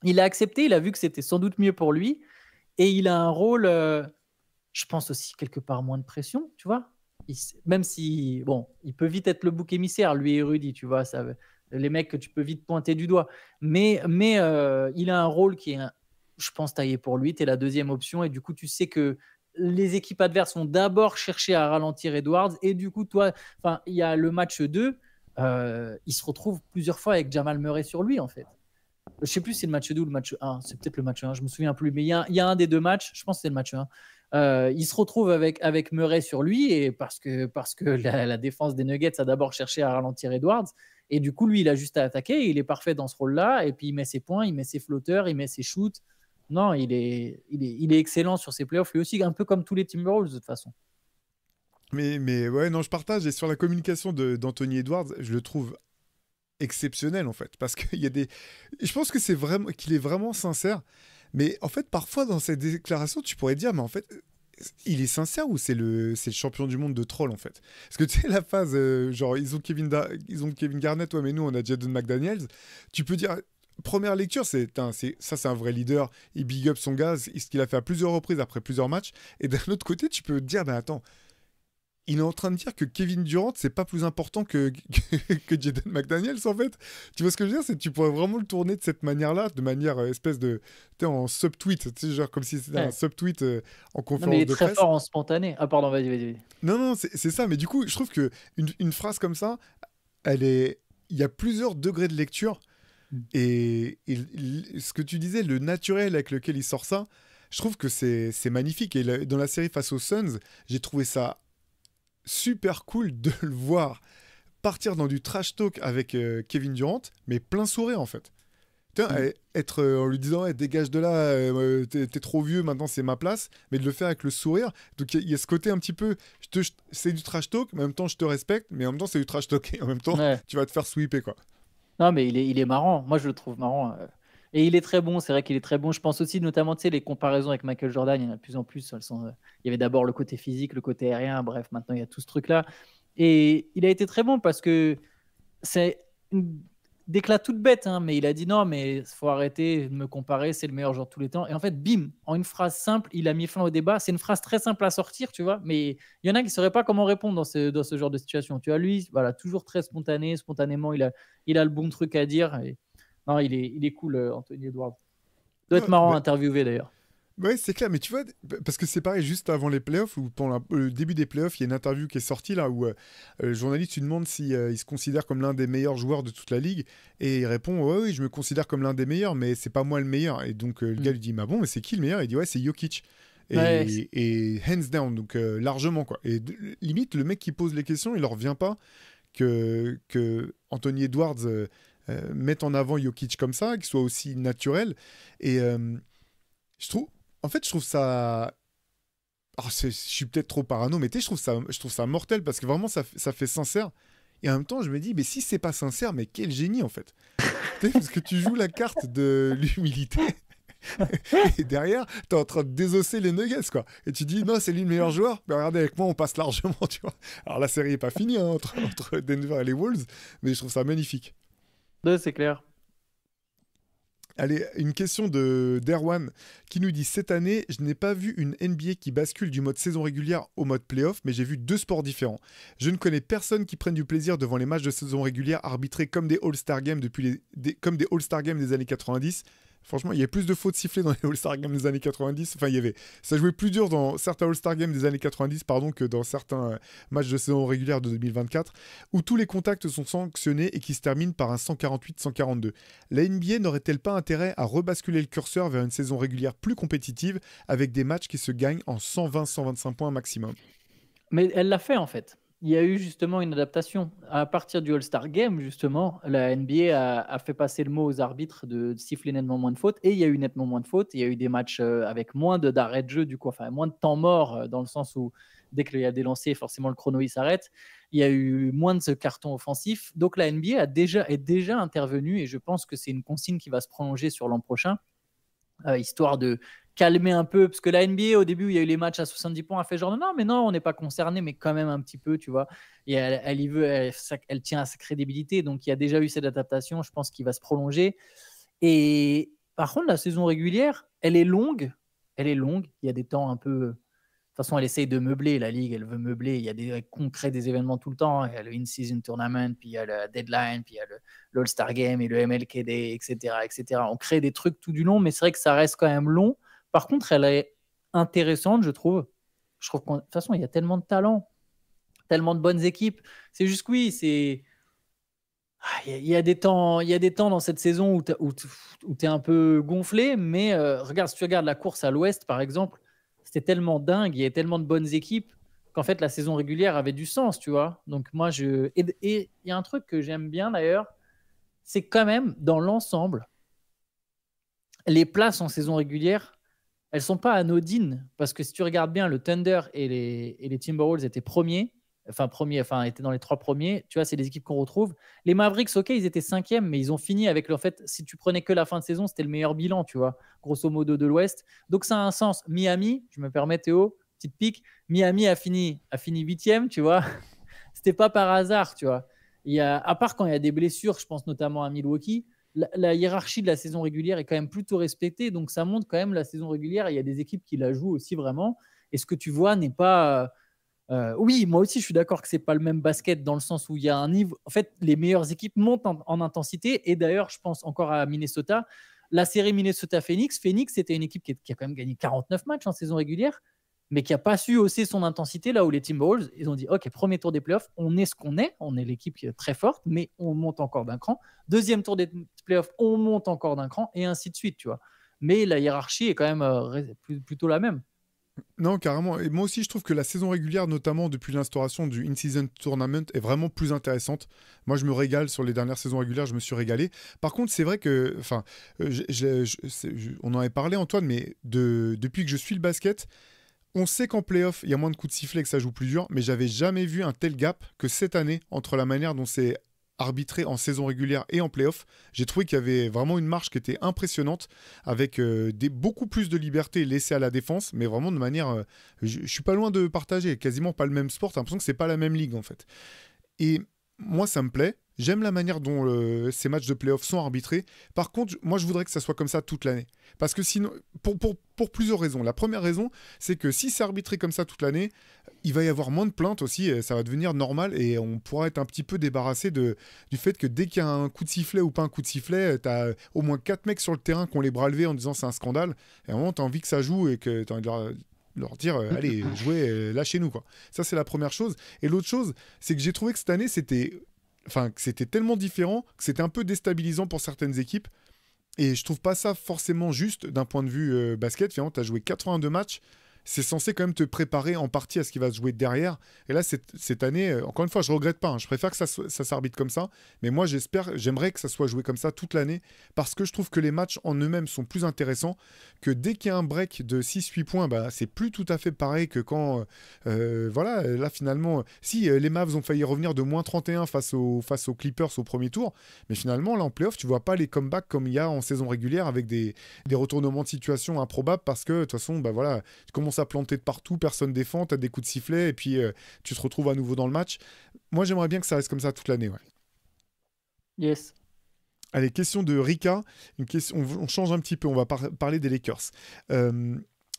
Il a accepté, il a vu que c'était sans doute mieux pour lui. Et il a un rôle, je pense aussi, quelque part moins de pression, tu vois. Même si, bon, il peut vite être le bouc émissaire, lui et Rudy, tu vois. Les mecs que tu peux vite pointer du doigt. Mais il a un rôle qui est, je pense, taillé pour lui. Tu es la deuxième option. Et du coup, tu sais que les équipes adverses vont d'abord chercher à ralentir Edwards. Et du coup, toi, il y a le match 2. Il se retrouve plusieurs fois avec Jamal Murray sur lui, en fait. Je ne sais plus si c'est le match 2 ou le match 1. C'est peut-être le match 1, je ne me souviens plus. Mais il y a un des deux matchs, je pense que c'est le match 1. Il se retrouve avec Murray sur lui et parce que la défense des Nuggets a d'abord cherché à ralentir Edwards. Et du coup, lui, il a juste à attaquer. Et il est parfait dans ce rôle-là. Et puis, il met ses points, il met ses flotteurs, il met ses shoots. Non, il est excellent sur ses playoffs. Lui aussi, un peu comme tous les Timberwolves, de toute façon. Mais ouais, non, je partage. Et sur la communication d'Anthony Edwards, je le trouve exceptionnel en fait, parce qu'il y a je pense que qu'il est vraiment sincère, mais en fait parfois dans ses déclarations tu pourrais dire mais en fait il est sincère ou c'est le champion du monde de troll en fait, parce que tu sais la phase genre ils ont Kevin Garnett, ouais mais nous on a Jaden McDaniels, tu peux dire première lecture c'est un vrai leader, il big up son gars, ce qu'il a fait à plusieurs reprises après plusieurs matchs, et d'un autre côté tu peux te dire ben attends, il est en train de dire que Kevin Durant, c'est pas plus important que Jaden McDaniels, en fait. Tu vois ce que je veux dire? Tu pourrais vraiment le tourner de cette manière-là, de manière espèce de... Tu sais, en subtweet, tu sais, genre comme si c'était un subtweet en conférence de presse. Non, mais il est très fort en spontané. Ah, pardon, vas-y. Non, c'est ça. Mais du coup, je trouve que une phrase comme ça, il y a plusieurs degrés de lecture. Et ce que tu disais, le naturel avec lequel il sort ça, je trouve que c'est magnifique. Et dans la série face aux Suns, j'ai trouvé ça super cool de le voir partir dans du trash talk avec Kevin Durant, mais plein sourire en fait. Être en lui disant dégage de là, t'es trop vieux, maintenant c'est ma place, mais de le faire avec le sourire. Donc il y a ce côté un petit peu, c'est du trash talk, mais en même temps je te respecte, mais en même temps c'est du trash talk, et en même temps tu vas te faire sweeper quoi. Non mais il est marrant, moi je le trouve marrant. Et il est très bon, c'est vrai qu'il est très bon. Je pense aussi notamment, tu sais, les comparaisons avec Michael Jordan, il y en a de plus en plus. Il y avait d'abord le côté physique, le côté aérien, bref, maintenant il y a tout ce truc-là. Et il a été très bon parce que c'est une déclat toute bête, hein, mais il a dit non, mais il faut arrêter de me comparer, c'est le meilleur joueur de tous les temps. Et en fait, bim, en une phrase simple, il a mis fin au débat. C'est une phrase très simple à sortir, tu vois, mais il y en a qui ne sauraient pas comment répondre dans ce genre de situation. Tu vois, lui, voilà, toujours très spontanément, il a le bon truc à dire. Et... Non, il est cool, Anthony Edwards. Il doit être marrant à interviewer d'ailleurs. Ouais, c'est clair, mais tu vois, parce que c'est pareil, juste avant les playoffs, ou pendant le début des playoffs, il y a une interview qui est sortie là où le journaliste lui demande si il se considère comme l'un des meilleurs joueurs de toute la ligue, et il répond ouais, oui, je me considère comme l'un des meilleurs, mais c'est pas moi le meilleur. Et donc le gars Mm. lui dit bah bon, mais c'est qui le meilleur? Il dit ouais, c'est Jokic. Ouais, Et hands down, donc largement quoi. Et limite, le mec qui pose les questions, il leur revient pas que Anthony Edwards mette en avant Jokic comme ça, qu'il soit aussi naturel. Et je trouve, en fait, je trouve ça. Alors, je suis peut-être trop parano, mais tu sais, je trouve ça mortel parce que vraiment, ça fait sincère. Et en même temps, je me dis, mais si c'est pas sincère, mais quel génie en fait. Tu sais, parce que tu joues la carte de l'humilité et derrière, t'es en train de désosser les Nuggets, quoi. Et tu dis, non, c'est lui le meilleur joueur. Mais regardez, avec moi, on passe largement, tu vois. Alors, la série est pas finie hein, entre Denver et les Wolves, mais je trouve ça magnifique. ouais, c'est clair. Allez, une question de d'Erwan qui nous dit cette année, je n'ai pas vu une NBA qui bascule du mode saison régulière au mode playoff, mais j'ai vu deux sports différents. Je ne connais personne qui prenne du plaisir devant les matchs de saison régulière arbitrés comme des All-Star Games comme des All-Star Games des années 90. Franchement, il y a plus de fautes sifflées dans les All-Star Games des années 90. Enfin, ça jouait plus dur dans certains All-Star Games des années 90, pardon, que dans certains matchs de saison régulière de 2024, où tous les contacts sont sanctionnés et qui se terminent par un 148-142. La NBA n'aurait-elle pas intérêt à rebasculer le curseur vers une saison régulière plus compétitive avec des matchs qui se gagnent en 120-125 points maximum? Mais elle l'a fait en fait. Il y a eu justement une adaptation. À partir du All-Star Game, justement, la NBA a fait passer le mot aux arbitres de siffler nettement moins de fautes. Et il y a eu nettement moins de fautes. Il y a eu des matchs avec moins d'arrêts de jeu, du coup, enfin moins de temps mort, dans le sens où dès qu'il y a des lancers, forcément le chrono il s'arrête. Il y a eu moins de ce carton offensif. Donc la NBA est déjà intervenue et je pense que c'est une consigne qui va se prolonger sur l'an prochain. Histoire de calmer un peu, parce que la NBA, au début, il y a eu les matchs à 70 points, a fait genre non, mais non, on n'est pas concerné, mais quand même un petit peu, tu vois. Et elle y veut, elle tient à sa crédibilité, donc il y a déjà eu cette adaptation, je pense qu'il va se prolonger. Et par contre, la saison régulière, elle est longue, il y a des temps un peu. De toute façon, elle essaye de meubler la ligue, elle veut meubler. Il y a des concrets des événements tout le temps. Il y a le In-Season Tournament, puis il y a le Deadline, puis il y a l'All-Star Game et le MLK Day, etc., etc. On crée des trucs tout du long, mais c'est vrai que ça reste quand même long. Par contre, elle est intéressante, je trouve. Je trouve de toute façon, il y a tellement de talent, tellement de bonnes équipes. C'est juste que oui, c'est. Il y a des temps, il y a des temps dans cette saison où tu es un peu gonflé, mais regarde, si tu regardes la course à l'Ouest, par exemple, c'était tellement dingue, il y avait tellement de bonnes équipes qu'en fait, la saison régulière avait du sens, tu vois. Donc, moi, et il y a un truc que j'aime bien d'ailleurs, c'est quand même, dans l'ensemble, les places en saison régulière, elles sont pas anodines, parce que si tu regardes bien, le Thunder et les Timberwolves étaient premiers, enfin étaient dans les trois premiers. Tu vois, c'est des équipes qu'on retrouve. Les Mavericks, ok, ils étaient cinquièmes, mais ils ont fini avec le fait, si tu prenais que la fin de saison, c'était le meilleur bilan, tu vois, grosso modo de l'Ouest. Donc ça a un sens. Miami, je me permets Théo, petite pique, Miami a fini huitième, tu vois. C'était pas par hasard, tu vois. À part quand il y a des blessures, je pense notamment à Milwaukee, la hiérarchie de la saison régulière est quand même plutôt respectée. Donc ça montre quand même la saison régulière. Il y a des équipes qui la jouent aussi vraiment. Et ce que tu vois n'est pas. Oui, moi aussi, je suis d'accord que c'est pas le même basket dans le sens où il y a un niveau. En fait, les meilleures équipes montent en intensité. Et d'ailleurs, je pense encore à Minnesota. La série Minnesota-Phoenix. Phoenix, c'était une équipe qui a quand même gagné 49 matchs en saison régulière, mais qui n'a pas su hausser son intensité là où les Timberwolves, ils ont dit ok, premier tour des playoffs, on est ce qu'on est, on est l'équipe qui est très forte, mais on monte encore d'un cran. Deuxième tour des playoffs, on monte encore d'un cran, et ainsi de suite, tu vois. Mais la hiérarchie est quand même plutôt la même. Non, carrément. Et moi aussi, je trouve que la saison régulière, notamment depuis l'instauration du In-Season Tournament, est vraiment plus intéressante. Moi, je me régale sur les dernières saisons régulières, je me suis régalé. Par contre, c'est vrai que, enfin, on en avait parlé, Antoine, mais depuis que je suis le basket, on sait qu'en playoff, il y a moins de coups de sifflet, que ça joue plus dur, mais j'avais jamais vu un tel gap que cette année entre la manière dont c'est arbitré en saison régulière et en playoff. J'ai trouvé qu'il y avait vraiment une marche qui était impressionnante, avec beaucoup plus de liberté laissée à la défense, mais vraiment de manière... je suis pas loin de partager, quasiment pas le même sport, t'as l'impression que c'est pas la même ligue en fait. Et moi, ça me plaît. J'aime la manière dont ces matchs de playoff sont arbitrés. Par contre, moi, je voudrais que ça soit comme ça toute l'année. Parce que sinon, pour plusieurs raisons. La première raison, c'est que si c'est arbitré comme ça toute l'année, il va y avoir moins de plaintes aussi. Ça va devenir normal et on pourra être un petit peu débarrassé du fait que dès qu'il y a un coup de sifflet ou pas un coup de sifflet, tu as au moins 4 mecs sur le terrain qui ont les bras levés en disant c'est un scandale. Et à un moment, tu as envie que ça joue et que tu as envie de leur dire allez, jouez, lâchez-nous, quoi. Ça, c'est la première chose. Et l'autre chose, c'est que j'ai trouvé que cette année, que c'était tellement différent que c'était un peu déstabilisant pour certaines équipes. Et je trouve pas ça forcément juste d'un point de vue basket. Finalement, tu as joué 82 matchs. C'est censé quand même te préparer en partie à ce qui va se jouer derrière. Et là, cette année, encore une fois, je regrette pas. Je préfère que ça s'arbitre comme ça. Mais moi, j'aimerais que ça soit joué comme ça toute l'année. Parce que je trouve que les matchs en eux-mêmes sont plus intéressants. Que dès qu'il y a un break de 6-8 points, bah, c'est plus tout à fait pareil que quand. Voilà, là, finalement, si les Mavs ont failli revenir de moins 31 face aux Clippers au premier tour. Mais finalement, là, en playoff, tu vois pas les comebacks comme il y a en saison régulière avec des retournements de situation improbables. Parce que, de toute façon, bah, voilà, tu commences à planter de partout, personne défend, tu as des coups de sifflet et puis tu te retrouves à nouveau dans le match. Moi, j'aimerais bien que ça reste comme ça toute l'année. Ouais. Yes. Allez, question de Rika. Une question, on change un petit peu, on va parler des Lakers.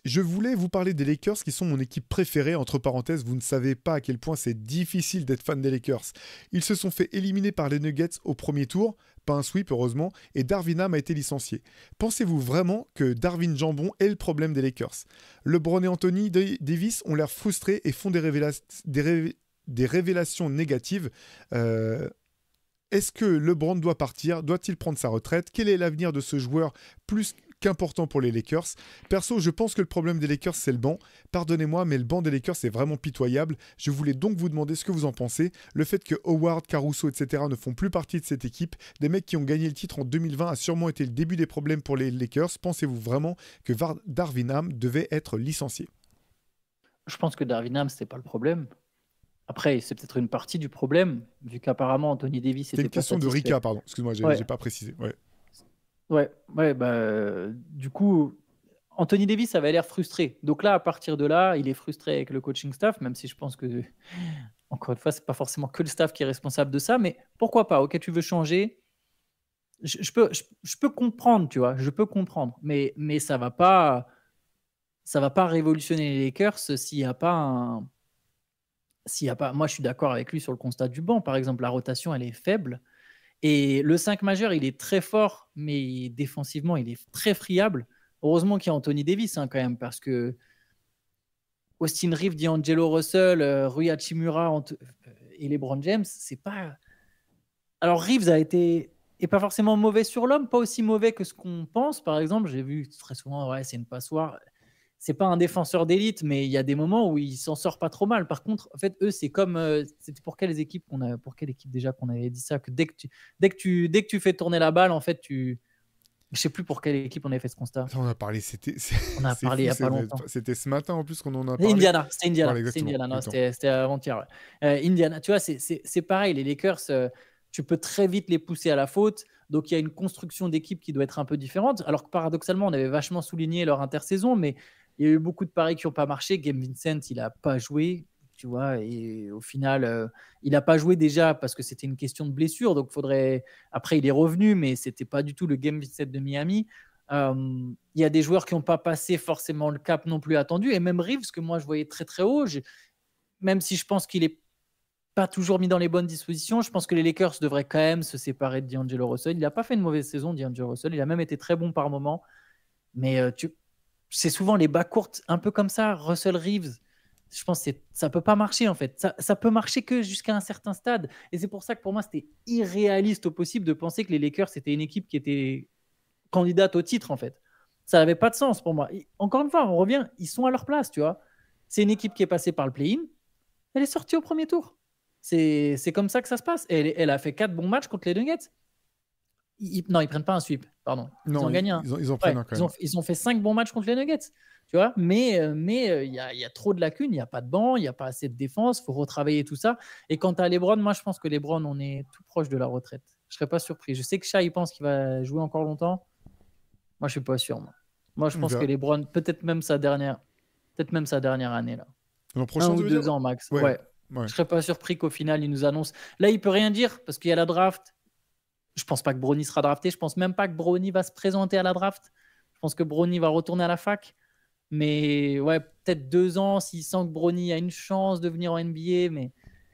Je voulais vous parler des Lakers qui sont mon équipe préférée. Entre parenthèses, vous ne savez pas à quel point c'est difficile d'être fan des Lakers. Ils se sont fait éliminer par les Nuggets au premier tour. Pas un sweep, heureusement. Et Darvin Ham a été licencié. Pensez-vous vraiment que Darvin Jambon est le problème des Lakers? LeBron et Anthony Davis ont l'air frustrés et font des révélations négatives. Est-ce que LeBron doit partir? Doit-il prendre sa retraite? Quel est l'avenir de ce joueur plus qu'important pour les Lakers? Perso, je pense que le problème des Lakers, c'est le banc. Pardonnez-moi, mais le banc des Lakers est vraiment pitoyable. Je voulais donc vous demander ce que vous en pensez. Le fait que Howard, Caruso, etc. ne font plus partie de cette équipe, des mecs qui ont gagné le titre en 2020 a sûrement été le début des problèmes pour les Lakers. Pensez-vous vraiment que Darvin Ham devait être licencié? Je pense que Darvin Ham, c'était pas le problème. Après, c'est peut-être une partie du problème, vu qu'apparemment Anthony Davis était pas satisfait. C'est une question de Rika, pardon. Excuse-moi, j'ai pas précisé. Ouais, du coup, Anthony Davis avait l'air frustré. Donc là, à partir de là, il est frustré avec le coaching staff, même si je pense que, encore une fois, c'est pas forcément que le staff qui est responsable de ça, mais pourquoi pas? Ok, tu veux changer. Je peux comprendre, tu vois, je peux comprendre, mais ça va pas révolutionner les Lakers s'il n'y a pas moi, je suis d'accord avec lui sur le constat du banc. Par exemple, la rotation, elle est faible. Et le 5 majeur, il est très fort, mais défensivement, il est très friable. Heureusement qu'il y a Anthony Davis quand même, parce que Austin Reeves, D'Angelo Russell, Rui Hachimura et LeBron James, c'est pas... Alors Reeves est pas forcément mauvais sur l'homme, pas aussi mauvais que ce qu'on pense. Par exemple, j'ai vu très souvent, ouais, c'est une passoire. C'est pas un défenseur d'élite, mais il y a des moments où il s'en sort pas trop mal. Par contre, en fait, eux, c'est comme c'était pour quelle équipe déjà qu'on avait dit ça, que dès que tu fais tourner la balle, en fait, je sais plus pour quelle équipe on avait fait ce constat. On a parlé, on a parlé il y a pas longtemps. C'était ce matin en plus qu'on en a parlé. Indiana, c'était Indiana. Voilà, c'était Indiana, non, c'était avant-hier. Ouais. Indiana, tu vois, c'est pareil. Les Lakers, tu peux très vite les pousser à la faute. Donc il y a une construction d'équipe qui doit être un peu différente. Alors que paradoxalement, on avait vachement souligné leur intersaison, mais il y a eu beaucoup de paris qui n'ont pas marché. Gabe Vincent, il n'a pas joué, tu vois, et au final, il n'a pas joué déjà parce que c'était une question de blessure. Donc après, il est revenu, mais c'était pas du tout le Gabe Vincent de Miami. Il y a des joueurs qui n'ont pas passé forcément le cap non plus attendu. Et même Reeves, que moi je voyais très très haut, même si je pense qu'il n'est pas toujours mis dans les bonnes dispositions, je pense que les Lakers devraient quand même se séparer de D'Angelo Russell. Il n'a pas fait une mauvaise saison, D'Angelo Russell. Il a même été très bon par moment. Mais c'est souvent les bas courtes, un peu comme ça. Russell Reeves, je pense que ça ne peut pas marcher en fait. Ça peut marcher que jusqu'à un certain stade. Et c'est pour ça que pour moi, c'était irréaliste au possible de penser que les Lakers, c'était une équipe qui était candidate au titre en fait. Ça n'avait pas de sens pour moi. Et encore une fois, on revient, ils sont à leur place, tu vois. C'est une équipe qui est passée par le play-in. Elle est sortie au premier tour. C'est comme ça que ça se passe. Elle a fait 4 bons matchs contre les Nuggets. Non, ils prennent pas un sweep, pardon. Ils ont gagné un. Ils en prennent un quand même. Ils ont fait 5 bons matchs contre les Nuggets, tu vois. Mais il y a trop de lacunes, il n'y a pas de banc, il n'y a pas assez de défense, il faut retravailler tout ça. Et quant à LeBron, moi je pense que LeBron, on est tout proche de la retraite. Je ne serais pas surpris. Je sais que Shai pense qu'il va jouer encore longtemps. Moi, je ne suis pas sûr. Moi, je pense que LeBron, peut-être même sa dernière année là. L'an prochain, 1 ou 2 ans max. Ouais. Ouais. Je serais pas surpris qu'au final, il nous annonce. Là, il peut rien dire parce qu'il y a la draft. Je pense pas que Bronny sera drafté. Je pense même pas que Bronny va se présenter à la draft. Je pense que Bronny va retourner à la fac. Mais ouais, peut-être 2 ans s'il sent que Bronny a une chance de venir en NBA.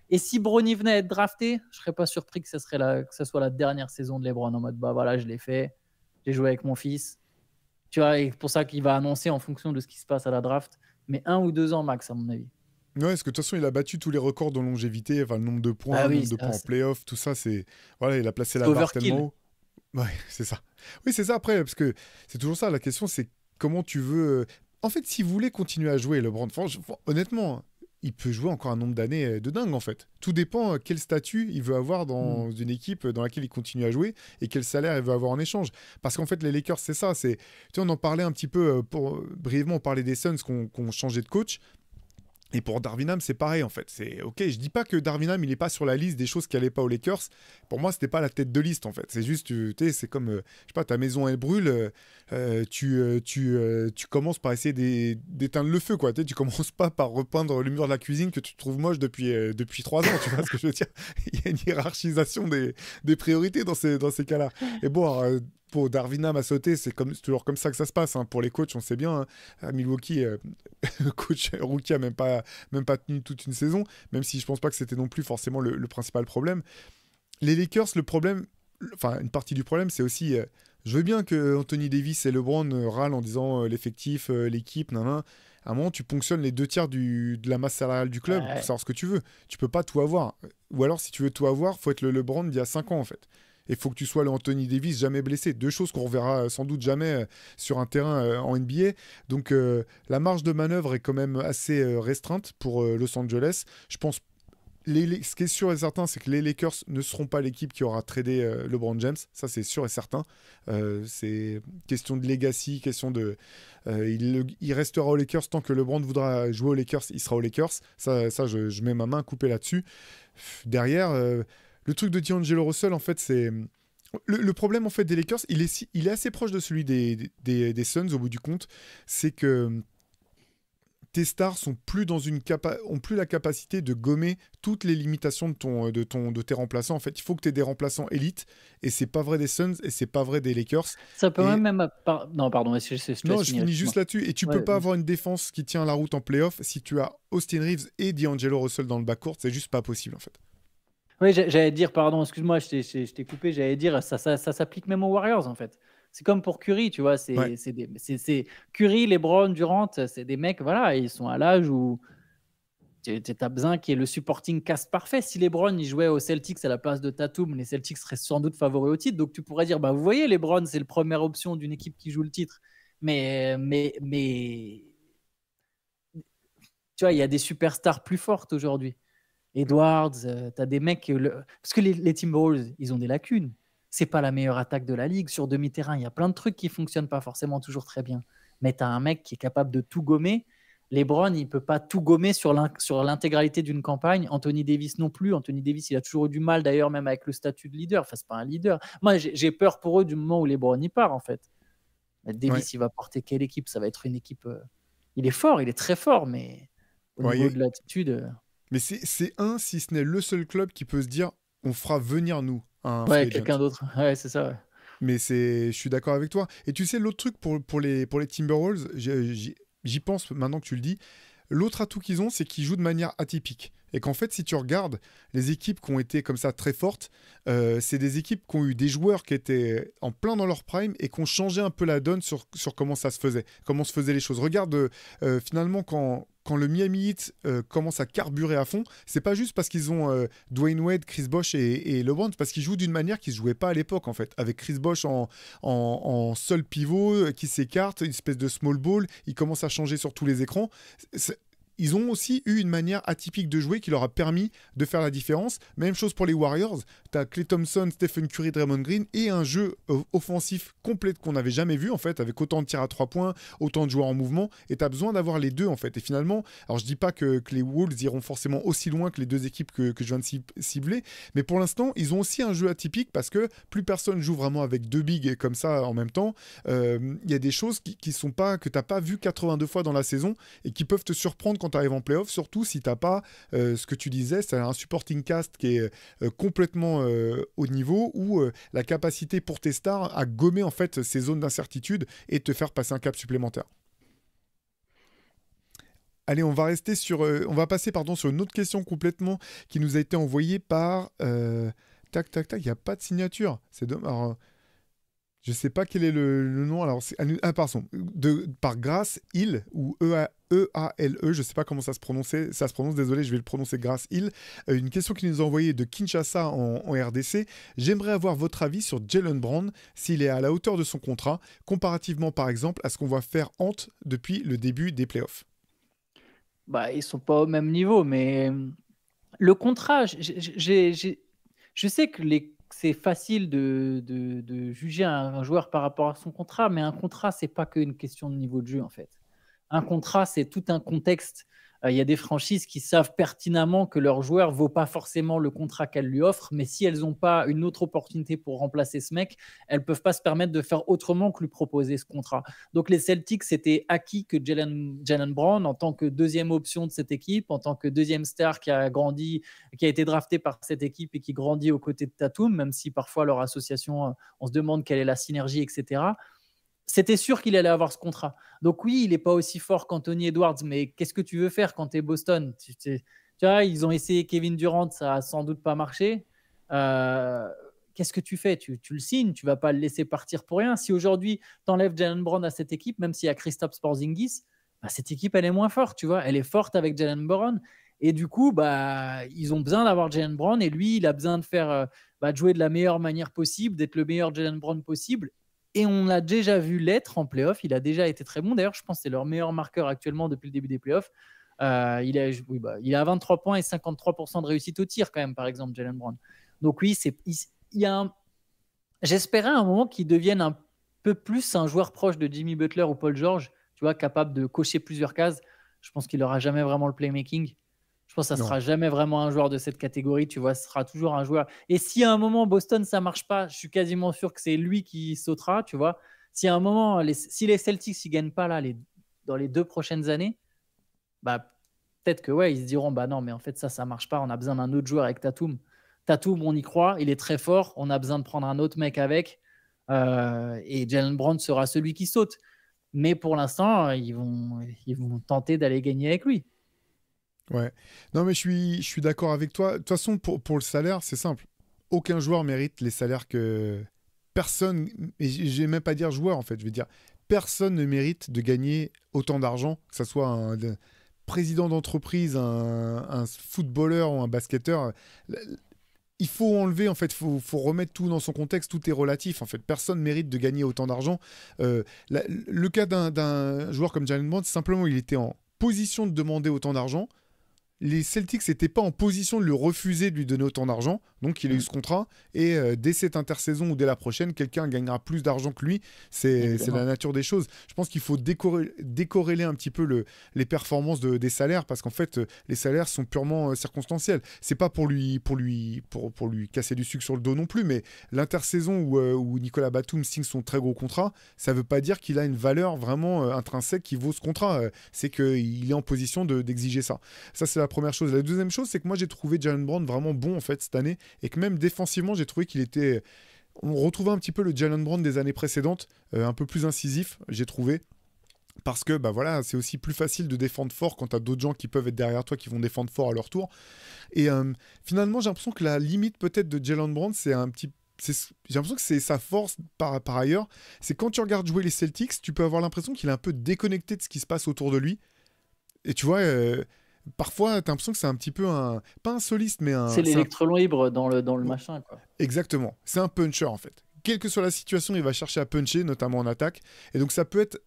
Et si Bronny venait à être drafté, je serais pas surpris que ça soit la dernière saison de LeBron en mode bah voilà, je l'ai fait. J'ai joué avec mon fils. Tu vois, et c'est pour ça qu'il va annoncer en fonction de ce qui se passe à la draft. Mais 1 ou 2 ans max, à mon avis. Ouais, parce que de toute façon, il a battu tous les records de longévité, enfin, le nombre de points, Ah le oui, nombre de points en playoff, tout ça, c'est... Voilà, il a placé c'est la barre tellement overkill. haut. Ouais, c'est ça. Oui, c'est ça après, parce que c'est toujours ça, la question, c'est comment tu veux... En fait, s'il voulait continuer à jouer, LeBron, honnêtement, il peut jouer encore un nombre d'années de dingue, en fait. Tout dépend quel statut il veut avoir dans une équipe dans laquelle il continue à jouer et quel salaire il veut avoir en échange. Parce qu'en fait, les Lakers, c'est ça. Tu sais, on en parlait un petit peu, brièvement, on parlait des Suns qui ont changé de coach. Et pour Darvin Ham, c'est pareil en fait. C'est ok. Je dis pas que Darvin Ham il est pas sur la liste des choses qui allaient pas aux Lakers. Pour moi, c'était pas la tête de liste en fait. C'est juste, tu sais, c'est comme, je sais pas, ta maison elle brûle, tu commences par essayer d'éteindre le feu quoi. Tu commences pas par repeindre le mur de la cuisine que tu trouves moche depuis 3 ans. Tu vois ce que je veux dire? Il y a une hiérarchisation des priorités dans ces cas-là. Et bon. Pour Darvin Ham à sauter, c'est toujours comme ça que ça se passe. Hein. Pour les coachs, on sait bien. Hein. À Milwaukee, le coach rookie a même pas tenu toute une saison, même si je pense pas que c'était non plus forcément le principal problème. Les Lakers, le problème, enfin une partie du problème, c'est aussi, je veux bien que Anthony Davis et LeBron râlent en disant l'effectif, l'équipe, nan. À un moment, tu ponctionnes les 2 tiers de la masse salariale du club pour savoir ce que tu veux. Tu peux pas tout avoir. Ou alors, si tu veux tout avoir, faut être le LeBron d'il y a 5 ans en fait. Et il faut que tu sois le Anthony Davis jamais blessé. 2 choses qu'on reverra sans doute jamais sur un terrain en NBA. Donc la marge de manœuvre est quand même assez restreinte pour Los Angeles. Je pense ce qui est sûr et certain, c'est que les Lakers ne seront pas l'équipe qui aura tradé LeBron James. Ça, c'est sûr et certain. C'est question de legacy, question de... il restera aux Lakers tant que LeBron voudra jouer aux Lakers, il sera aux Lakers. Ça je mets ma main coupée là-dessus. Derrière... le truc de D'Angelo Russell, en fait, c'est... Le problème, en fait, des Lakers, il est assez proche de celui des Suns, au bout du compte. C'est que tes stars ont plus la capacité de gommer toutes les limitations de tes remplaçants. En fait, il faut que tu aies des remplaçants élites. Et c'est pas vrai des Suns et c'est pas vrai des Lakers. Ça peut même... Non, pardon, je finis juste là-dessus. Et tu peux pas avoir une défense qui tient la route en playoff si tu as Austin Reeves et D'Angelo Russell dans le backcourt. C'est juste pas possible, en fait. Oui, j'allais dire, pardon, excuse-moi, je t'ai coupé, j'allais dire, ça s'applique même aux Warriors, en fait. C'est comme pour Curry, tu vois, c'est Curry, LeBron, Durant, c'est des mecs, voilà, ils sont à l'âge où tu as besoin qu'il y ait le supporting cast parfait. Si LeBron, il jouait aux Celtics à la place de Tatum, les Celtics seraient sans doute favoris au titre, donc tu pourrais dire, bah, vous voyez, LeBron, c'est la première option d'une équipe qui joue le titre. Mais tu vois, il y a des superstars plus fortes aujourd'hui. Edwards, t'as des mecs... Parce que les Timberwolves, ils ont des lacunes. C'est pas la meilleure attaque de la ligue. Sur demi-terrain, il y a plein de trucs qui fonctionnent pas forcément toujours très bien. Mais t'as un mec qui est capable de tout gommer. LeBron, il peut pas tout gommer sur l'intégralité d'une campagne. Anthony Davis non plus. Anthony Davis, il a toujours eu du mal, d'ailleurs, même avec le statut de leader. Enfin, c'est pas un leader. Moi, j'ai peur pour eux du moment où LeBron y part, en fait. Davis, il va porter quelle équipe? Ça va être une équipe... Il est fort, il est très fort, mais au niveau de l'attitude... Mais c'est si ce n'est le seul club qui peut se dire on fera venir nous un quelqu'un d'autre. Ouais, c'est ça. Ouais. Mais je suis d'accord avec toi. Et tu sais, l'autre truc pour les Timberwolves, j'y pense maintenant que tu le dis, l'autre atout qu'ils ont, c'est qu'ils jouent de manière atypique. Et qu'en fait, si tu regardes les équipes qui ont été comme ça très fortes, c'est des équipes qui ont eu des joueurs qui étaient en plein dans leur prime et qui ont changé un peu la donne sur comment ça se faisait, comment se faisaient les choses. Regarde, finalement, quand le Miami Heat commence à carburer à fond, c'est pas juste parce qu'ils ont Dwayne Wade, Chris Bosh et LeBron, c'est parce qu'ils jouent d'une manière qui se jouait pas à l'époque en fait, avec Chris Bosh en seul pivot qui s'écarte, une espèce de small ball, il commence à changer sur tous les écrans. Ils ont aussi eu une manière atypique de jouer qui leur a permis de faire la différence. Même chose pour les Warriors. tu as Klay Thompson, Stephen Curry, Draymond Green et un jeu offensif complet qu'on n'avait jamais vu en fait, avec autant de tirs à 3 points, autant de joueurs en mouvement, et tu as besoin d'avoir les deux en fait. Et finalement, alors je dis pas que les Wolves iront forcément aussi loin que les deux équipes que je viens de cibler, mais pour l'instant, ils ont aussi un jeu atypique parce que plus personne joue vraiment avec deux bigs comme ça en même temps. Il y a des choses qui sont pas, que tu n'as pas vu 82 fois dans la saison et qui peuvent te surprendre quand tu arrives en playoff, surtout si tu n'as pas ce que tu disais, c'est un supporting cast qui est complètement au niveau, ou la capacité pour tes stars à gommer en fait ces zones d'incertitude et te faire passer un cap supplémentaire. Allez, on va passer sur une autre question complètement qui nous a été envoyée par tac, il n'y a pas de signature. C'est dommage. Alors, je ne sais pas quel est le nom. Alors, pardon. Par Grace Hill, ou E-A-L-E, je ne sais pas comment ça se prononce. Désolé, je vais le prononcer Grace Hill. Une question qui nous a envoyée de Kinshasa en RDC. J'aimerais avoir votre avis sur Jaylen Brown, s'il est à la hauteur de son contrat, comparativement par exemple à ce qu'on va faire Ant depuis le début des playoffs. Bah, ils sont pas au même niveau, mais le contrat, je sais que c'est facile de juger un joueur par rapport à son contrat, mais un contrat, c'est pas qu'une question de niveau de jeu, en fait. Un contrat, c'est tout un contexte. Il y a des franchises qui savent pertinemment que leur joueur ne vaut pas forcément le contrat qu'elles lui offrent, mais si elles n'ont pas une autre opportunité pour remplacer ce mec, elles ne peuvent pas se permettre de faire autrement que lui proposer ce contrat. Donc les Celtics, c'était acquis que Jaylen Brown, en tant que deuxième option de cette équipe, en tant que deuxième star qui a grandi, qui a été drafté par cette équipe et qui grandit aux côtés de Tatum, même si parfois leur association, on se demande quelle est la synergie, etc. C'était sûr qu'il allait avoir ce contrat. Donc oui, il n'est pas aussi fort qu'Anthony Edwards, mais qu'est-ce que tu veux faire quand tu es Boston? Tu vois, ils ont essayé Kevin Durant, ça n'a sans doute pas marché. Qu'est-ce que tu fais? Tu le signes, tu ne vas pas le laisser partir pour rien. Si aujourd'hui, tu enlèves Jaylen Brown à cette équipe, même s'il y a Kristaps Porzingis, bah, cette équipe, elle est moins forte, tu vois. Elle est forte avec Jaylen Brown. Et du coup, bah, ils ont besoin d'avoir Jaylen Brown. Et lui, il a besoin de jouer de la meilleure manière possible, d'être le meilleur Jaylen Brown possible. Et on l'a déjà vu l'être en playoff. Il a déjà été très bon. D'ailleurs, je pense que c'est leur meilleur marqueur actuellement depuis le début des playoffs. Il a 23 points et 53% de réussite au tir quand même, par exemple, Jaylen Brown. Donc oui, j'espérais à un moment qu'il devienne un peu plus un joueur proche de Jimmy Butler ou Paul George, tu vois, capable de cocher plusieurs cases. Je pense qu'il n'aura jamais vraiment le playmaking. Je pense que ça ne sera jamais vraiment un joueur de cette catégorie, tu vois, ce sera toujours un joueur. Et si à un moment, Boston, ça ne marche pas, je suis quasiment sûr que c'est lui qui sautera, tu vois. Si à un moment, si les Celtics ne gagnent pas là, dans les 2 prochaines années, bah, peut-être que ouais, ils se diront, bah non, mais en fait, ça ne marche pas, on a besoin d'un autre joueur avec Tatum. Tatum, on y croit, il est très fort, on a besoin de prendre un autre mec avec, et Jaylen Brown sera celui qui saute. Mais pour l'instant, ils vont tenter d'aller gagner avec lui. Ouais. Non, mais je suis d'accord avec toi. De toute façon, pour le salaire, c'est simple. Aucun joueur mérite les salaires que personne, et je vais même pas dire joueur en fait, je vais dire personne ne mérite de gagner autant d'argent, que ce soit un président d'entreprise, un footballeur ou un basketteur. Il faut enlever, en fait, faut remettre tout dans son contexte, tout est relatif, en fait. Personne ne mérite de gagner autant d'argent. Le cas d'un joueur comme Jaylen Brown, c'est simplement il était en position de demander autant d'argent. Les Celtics n'étaient pas en position de lui refuser de lui donner autant d'argent, donc il a eu ce contrat, et dès cette intersaison ou dès la prochaine, quelqu'un gagnera plus d'argent que lui, c'est la nature des choses. Je pense qu'il faut décorréler un petit peu les performances des salaires, parce qu'en fait, les salaires sont purement circonstanciels. C'est pas pour lui casser du sucre sur le dos non plus, mais l'intersaison où Nicolas Batum signe son très gros contrat, ça veut pas dire qu'il a une valeur vraiment intrinsèque qui vaut ce contrat, c'est qu'il est en position d'exiger ça. Ça, c'est la première chose. La deuxième chose, c'est que moi, j'ai trouvé Jaylen Brown vraiment bon, en fait, cette année. Et que même défensivement, j'ai trouvé qu'il était... On retrouvait un petit peu le Jaylen Brown des années précédentes, un peu plus incisif, j'ai trouvé. Parce que bah voilà, c'est aussi plus facile de défendre fort quand tu as d'autres gens qui peuvent être derrière toi, qui vont défendre fort à leur tour. Et finalement, j'ai l'impression que la limite peut-être de Jaylen Brown, j'ai l'impression que c'est sa force par ailleurs. C'est quand tu regardes jouer les Celtics, tu peux avoir l'impression qu'il est un peu déconnecté de ce qui se passe autour de lui. Et tu vois... parfois, t'as l'impression que c'est un petit peu pas un soliste, mais c'est l'électron libre dans le machin, quoi. Exactement. C'est un puncher, en fait. Quelle que soit la situation, il va chercher à puncher, notamment en attaque. Et donc, ça peut être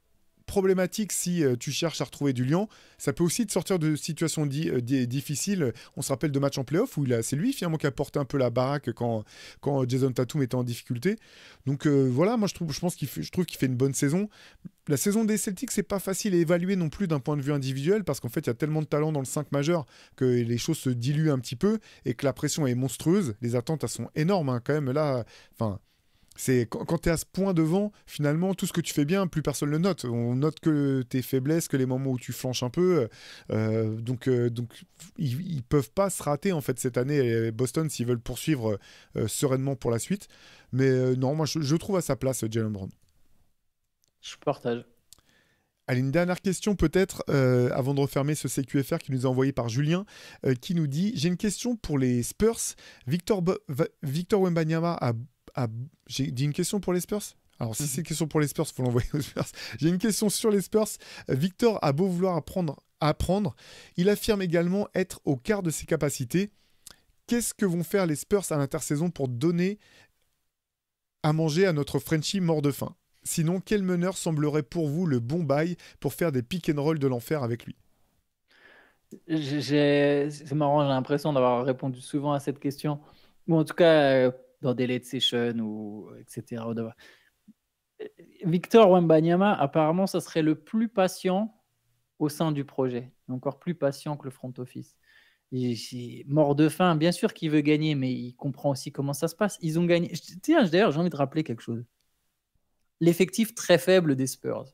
problématique si tu cherches à retrouver du lien. Ça peut aussi te sortir de situations difficiles. On se rappelle de matchs en playoff où c'est lui finalement qui a porté un peu la baraque quand Jason Tatum était en difficulté. Donc voilà, moi je trouve qu'il fait une bonne saison. La saison des Celtics, c'est pas facile à évaluer non plus d'un point de vue individuel parce qu'en fait, il y a tellement de talent dans le 5 majeur que les choses se diluent un petit peu et que la pression est monstrueuse. Les attentes, elles sont énormes quand même. Là, enfin, c'est quand tu es à ce point devant, finalement, tout ce que tu fais bien, plus personne le note. On note que tes faiblesses, que les moments où tu flanches un peu. Donc ils peuvent pas se rater en fait cette année, Boston, s'ils veulent poursuivre sereinement pour la suite. Mais non, moi, je trouve à sa place Jaylen Brown. Je partage. Allez, une dernière question peut-être, avant de refermer ce CQFR qui nous est envoyé par Julien, qui nous dit « J'ai une question pour les Spurs. Victor Wembanyama J'ai dit une question pour les Spurs ? Alors, si c'est une question pour les Spurs, il faut l'envoyer aux Spurs. J'ai une question sur les Spurs. Victor a beau vouloir apprendre. Il affirme également être au quart de ses capacités. Qu'est-ce que vont faire les Spurs à l'intersaison pour donner à manger à notre Frenchie mort de faim ? Sinon, quel meneur semblerait pour vous le bon bail pour faire des pick and roll de l'enfer avec lui ? C'est marrant, j'ai l'impression d'avoir répondu souvent à cette question. Ou en tout cas, dans des late sessions, ou etc. Victor Wembanyama, apparemment, ça serait le plus patient au sein du projet. Encore plus patient que le front office. Il est mort de faim. Bien sûr qu'il veut gagner, mais il comprend aussi comment ça se passe. Ils ont gagné. Tiens, d'ailleurs, j'ai envie de rappeler quelque chose. L'effectif très faible des Spurs.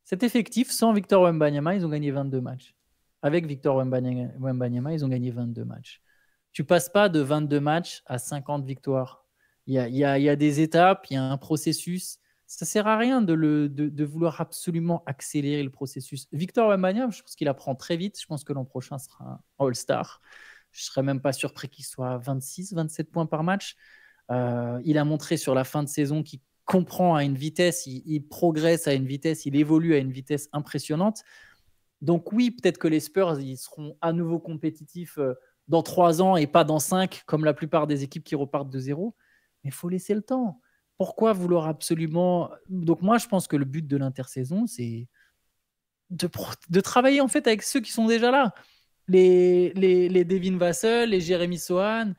Cet effectif, sans Victor Wembanyama, ils ont gagné 22 matchs. Avec Victor Wembanyama, ils ont gagné 22 matchs. Tu passes pas de 22 matchs à 50 victoires. Il y a des étapes, il y a un processus. Ça sert à rien de vouloir absolument accélérer le processus. Victor Wembanyama, je pense qu'il apprend très vite. Je pense que l'an prochain sera un All-Star. Je ne serais même pas surpris qu'il soit à 26, 27 points par match. Il a montré sur la fin de saison qu'il comprend à une vitesse, il progresse à une vitesse, il évolue à une vitesse impressionnante. Donc oui, peut-être que les Spurs, ils seront à nouveau compétitifs dans 3 ans et pas dans 5, comme la plupart des équipes qui repartent de zéro. Mais il faut laisser le temps. Pourquoi vouloir absolument... Donc moi, je pense que le but de l'intersaison, c'est de travailler en fait avec ceux qui sont déjà là. Les Devin Vassell, les Jeremy Sohan.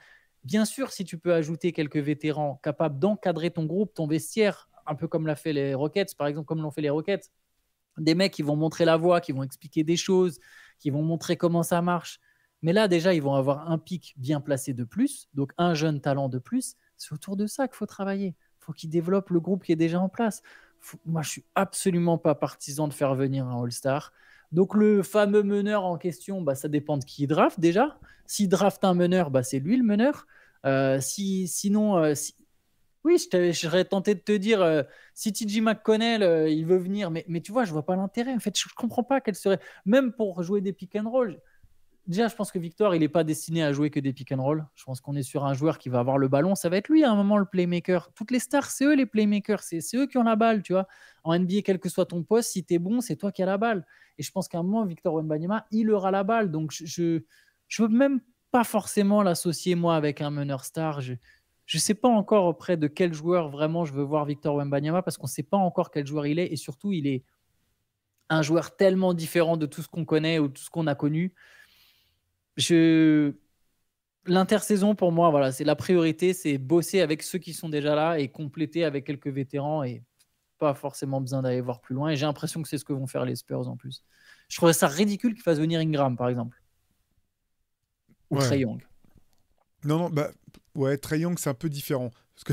Bien sûr, si tu peux ajouter quelques vétérans capables d'encadrer ton groupe, ton vestiaire, un peu comme l'a fait les Rockets, par exemple, comme l'ont fait les Rockets, des mecs qui vont montrer la voie, qui vont expliquer des choses, qui vont montrer comment ça marche. Mais là, déjà, ils vont avoir un pic bien placé de plus, donc un jeune talent de plus. C'est autour de ça qu'il faut travailler. Il faut qu'ils développent le groupe qui est déjà en place. Moi, je ne suis absolument pas partisan de faire venir un All-Star. Donc, le fameux meneur en question, ça dépend de qui il draft déjà. S'il draft un meneur, c'est lui le meneur. Sinon, oui, j'aurais tenté de te dire, si TJ McConnell, il veut venir, mais tu vois, je ne vois pas l'intérêt. En fait, je ne comprends pas quel serait... Même pour jouer des pick and roll, déjà, je pense que Victor, il n'est pas destiné à jouer que des pick and roll. Je pense qu'on est sur un joueur qui va avoir le ballon. Ça va être lui, à un moment, le playmaker. Toutes les stars, c'est eux les playmakers. C'est eux qui ont la balle, tu vois. En NBA, quel que soit ton poste, si tu es bon, c'est toi qui as la balle. Et je pense qu'à un moment, Victor Wembanyama, il aura la balle. Donc, je ne veux même pas forcément l'associer, moi, avec un meneur star. Je ne sais pas encore auprès de quel joueur vraiment je veux voir Victor Wembanyama parce qu'on ne sait pas encore quel joueur il est. Et surtout, il est un joueur tellement différent de tout ce qu'on connaît ou tout ce qu'on a connu. L'intersaison, pour moi, voilà, c'est la priorité, c'est bosser avec ceux qui sont déjà là et compléter avec quelques vétérans et pas forcément besoin d'aller voir plus loin. Et j'ai l'impression que c'est ce que vont faire les Spurs en plus. Je trouverais ça ridicule qu'ils fassent venir Ingram, par exemple. Ou Trae Young. Non, ouais, Trae Young, c'est un peu différent. Parce que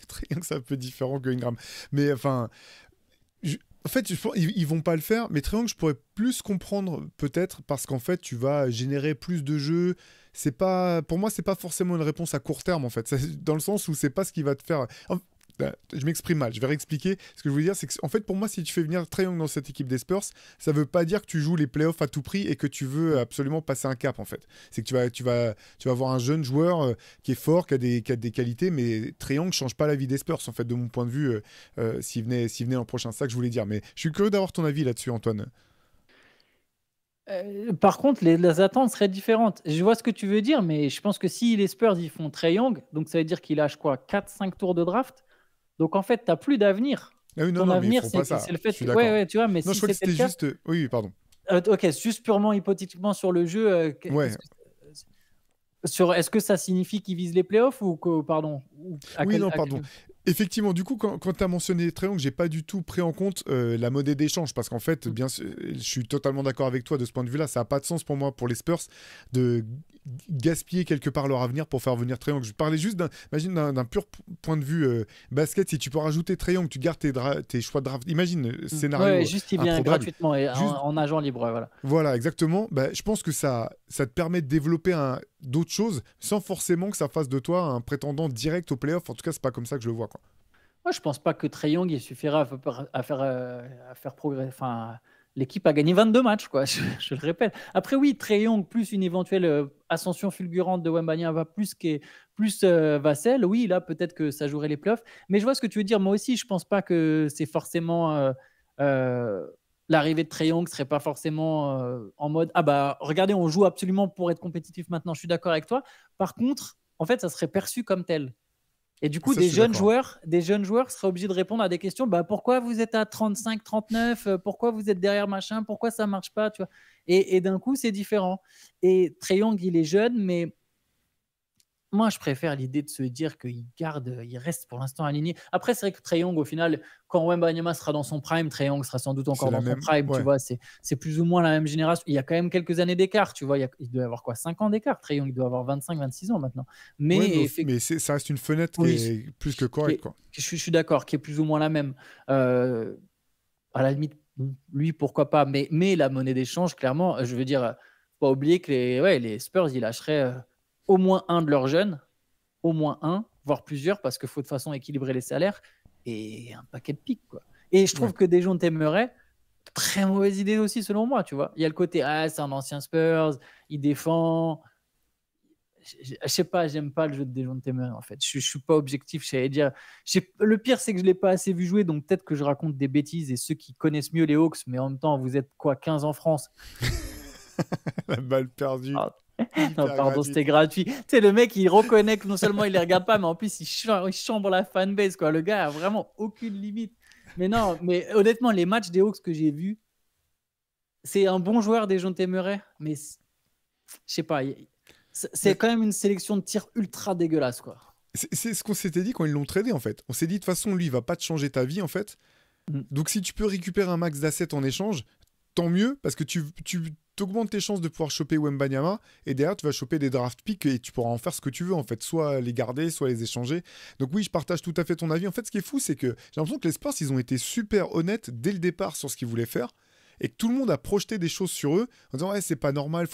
Trae Young, c'est un peu différent que Ingram. Mais enfin... En fait, ils vont pas le faire, mais Trae Young, je pourrais plus comprendre peut-être parce qu'en fait, tu vas générer plus de jeux. Pour moi, c'est pas forcément une réponse à court terme en fait. Dans le sens où c'est pas ce qui va te faire. Je m'exprime mal, je vais réexpliquer. Ce que je veux dire, c'est que en fait, pour moi, si tu fais venir Trae Young dans cette équipe des Spurs, ça veut pas dire que tu joues les playoffs à tout prix et que tu veux absolument passer un cap en fait. C'est que tu vas avoir un jeune joueur qui est fort, qui a des qualités, mais Trae Young change pas la vie des Spurs en fait, de mon point de vue, s'il venait l'an prochain. C'est ça que je voulais dire. Mais je suis curieux d'avoir ton avis là-dessus, Antoine. Par contre, les attentes seraient différentes. Je vois ce que tu veux dire, mais je pense que si les Spurs ils font Trae Young, donc ça veut dire qu'il lâche quoi, 4-5 tours de draft. Donc en fait, tu n'as plus d'avenir. Ah oui, non, ton non, mais ils avenir, feront pas c'est ça. le Je fait suis que ouais, d'accord. ouais, tu vois? Mais Non, je si crois que c'était le c'était cas, juste. Oui, oui, pardon. OK, juste purement hypothétiquement sur le jeu, Ouais. qu'est-ce que est-ce que ça signifie qu'ils visent les playoffs ou que pardon, ou Oui, non, à pardon. quel Effectivement, du coup, quand tu as mentionné les triangles, j'ai pas du tout pris en compte la monnaie d'échange parce qu'en fait, mmh, bien sûr, je suis totalement d'accord avec toi de ce point de vue-là. Ça n'a pas de sens pour moi, pour les Spurs, de gaspiller quelque part leur avenir pour faire venir Trae Young. Je parlais juste imagine d'un pur point de vue basket. Si tu peux rajouter Trae Young, tu gardes tes choix de draft. Imagine ouais, ouais, scénario juste il vient improbable. gratuitement et Juste en agent libre, ouais, voilà. voilà, exactement. Bah, je pense que ça te permet de développer d'autres choses sans forcément que ça fasse de toi un prétendant direct au playoff. En tout cas, c'est pas comme ça que je le vois, quoi. Moi, je pense pas que Trae Young, il suffira à faire progresser. Enfin, l'équipe a gagné 22 matchs, quoi. Je le répète. Après, oui, Trae Young plus une éventuelle ascension fulgurante de Wembanyama plus Vassell, oui, là, peut-être que ça jouerait les playoffs. Mais je vois ce que tu veux dire. Moi aussi, je pense pas que c'est forcément euh, l'arrivée de Trae Young serait pas forcément en mode ah bah regardez, on joue absolument pour être compétitif maintenant. Je suis d'accord avec toi. Par contre, en fait, ça serait perçu comme tel. Et du coup, Ça, je suis d'accord. des jeunes joueurs seraient obligés de répondre à des questions. Bah, pourquoi vous êtes à 35, 39 pourquoi vous êtes derrière machin? Pourquoi ça marche pas? Tu vois. Et d'un coup, c'est différent. Et Trae Young, il est jeune, mais moi, je préfère l'idée de se dire il reste pour l'instant aligné. Après, c'est vrai que Trae Young, au final, quand Wembanyama sera dans son prime, Trae Young sera sans doute C'est encore la dans son même. prime, tu Ouais. vois. C'est plus ou moins la même génération. Il y a quand même quelques années d'écart, tu vois. Il doit y avoir quoi, 5 ans d'écart. Trae Young, il doit avoir 25, 26 ans maintenant. Ouais, mais, Mais ça reste une fenêtre qui oui, est plus que correcte, quoi. je suis d'accord, qui est plus ou moins la même. Euh, à la limite, lui, pourquoi pas. Mais la monnaie d'échange, clairement, je veux dire, faut pas oublier que les Spurs, ils lâcheraient au moins un de leurs jeunes, au moins un, voire plusieurs, parce qu'il faut de toute façon équilibrer les salaires, et un paquet de pics, quoi. Et je Ouais. trouve que Dejounte Murray, très mauvaise idée aussi, selon moi, tu vois. Il y a le côté, ah, c'est un ancien Spurs, il défend. Je sais pas, j'aime pas le jeu de Dejounte Murray en fait. Je suis pas objectif, j'allais dire. Le pire, c'est que je l'ai pas assez vu jouer, donc peut-être que je raconte des bêtises et ceux qui connaissent mieux les Hawks, mais en même temps, vous êtes quoi, 15 en France? La balle perdue, Ah, non, hyper pardon, c'était gratuite. gratuit. Tu sais, le mec, il reconnaît que non seulement il les regarde pas, mais en plus, il chambre la fanbase, quoi. Le gars a vraiment aucune limite. Mais non, mais honnêtement, les matchs des Hawks que j'ai vus, c'est un bon joueur, Dejounte Murray, mais je sais pas, c'est Mais quand même une sélection de tirs ultra dégueulasse, quoi. c'est ce qu'on s'était dit quand ils l'ont tradé, en fait. On s'est dit, de toute façon, lui, il va pas te changer ta vie, en fait. Mm. Donc, si tu peux récupérer un max d'assets en échange, tant mieux, parce que tu augmentes tes chances de pouvoir choper Wembanyama, et derrière, tu vas choper des draft picks, et tu pourras en faire ce que tu veux, en fait. Soit les garder, soit les échanger. Donc oui, je partage tout à fait ton avis. En fait, ce qui est fou, c'est que j'ai l'impression que les Spurs, ils ont été super honnêtes dès le départ sur ce qu'ils voulaient faire. Et que tout le monde a projeté des choses sur eux en disant ouais c'est pas normal,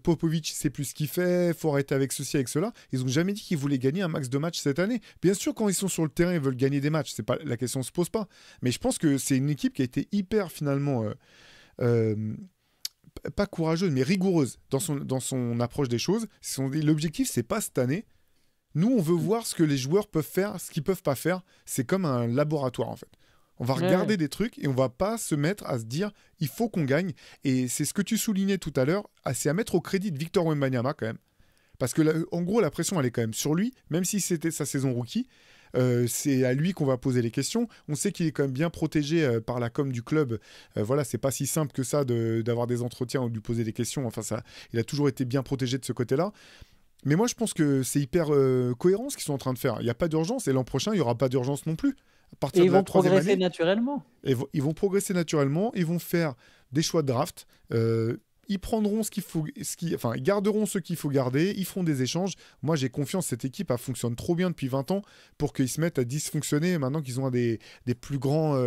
Popovic sait plus ce qu'il fait, faut arrêter avec ceci avec cela. Ils ont jamais dit qu'ils voulaient gagner un max de matchs cette année. Bien sûr quand ils sont sur le terrain ils veulent gagner des matchs, c'est pas la question se pose pas. Mais je pense que c'est une équipe qui a été hyper finalement euh, pas courageuse mais rigoureuse dans son approche des choses. L'objectif c'est pas cette année. Nous on veut voir ce que les joueurs peuvent faire, ce qu'ils peuvent pas faire. C'est comme un laboratoire en fait. On va Ouais. regarder des trucs et on va pas se mettre à se dire il faut qu'on gagne. Et c'est ce que tu soulignais tout à l'heure, c'est à mettre au crédit de Victor Wembanyama quand même. Parce que là, en gros, la pression elle est quand même sur lui, même si c'était sa saison rookie. C'est à lui qu'on va poser les questions. On sait qu'il est quand même bien protégé par la com du club. Voilà, c'est pas si simple que ça d'avoir des entretiens ou de lui poser des questions. Enfin, ça, il a toujours été bien protégé de ce côté-là. Mais moi, je pense que c'est hyper cohérent ce qu'ils sont en train de faire. Il n'y a pas d'urgence et l'an prochain, il n'y aura pas d'urgence non plus. À Et partir ils de la vont troisième progresser année, naturellement. ils vont progresser naturellement, ils vont faire des choix de draft, ils prendront ce qu'il faut, enfin, ils garderont ce qu'il faut garder, ils feront des échanges. Moi, j'ai confiance, cette équipe, elle fonctionne trop bien depuis 20 ans pour qu'ils se mettent à dysfonctionner maintenant qu'ils ont un des plus grands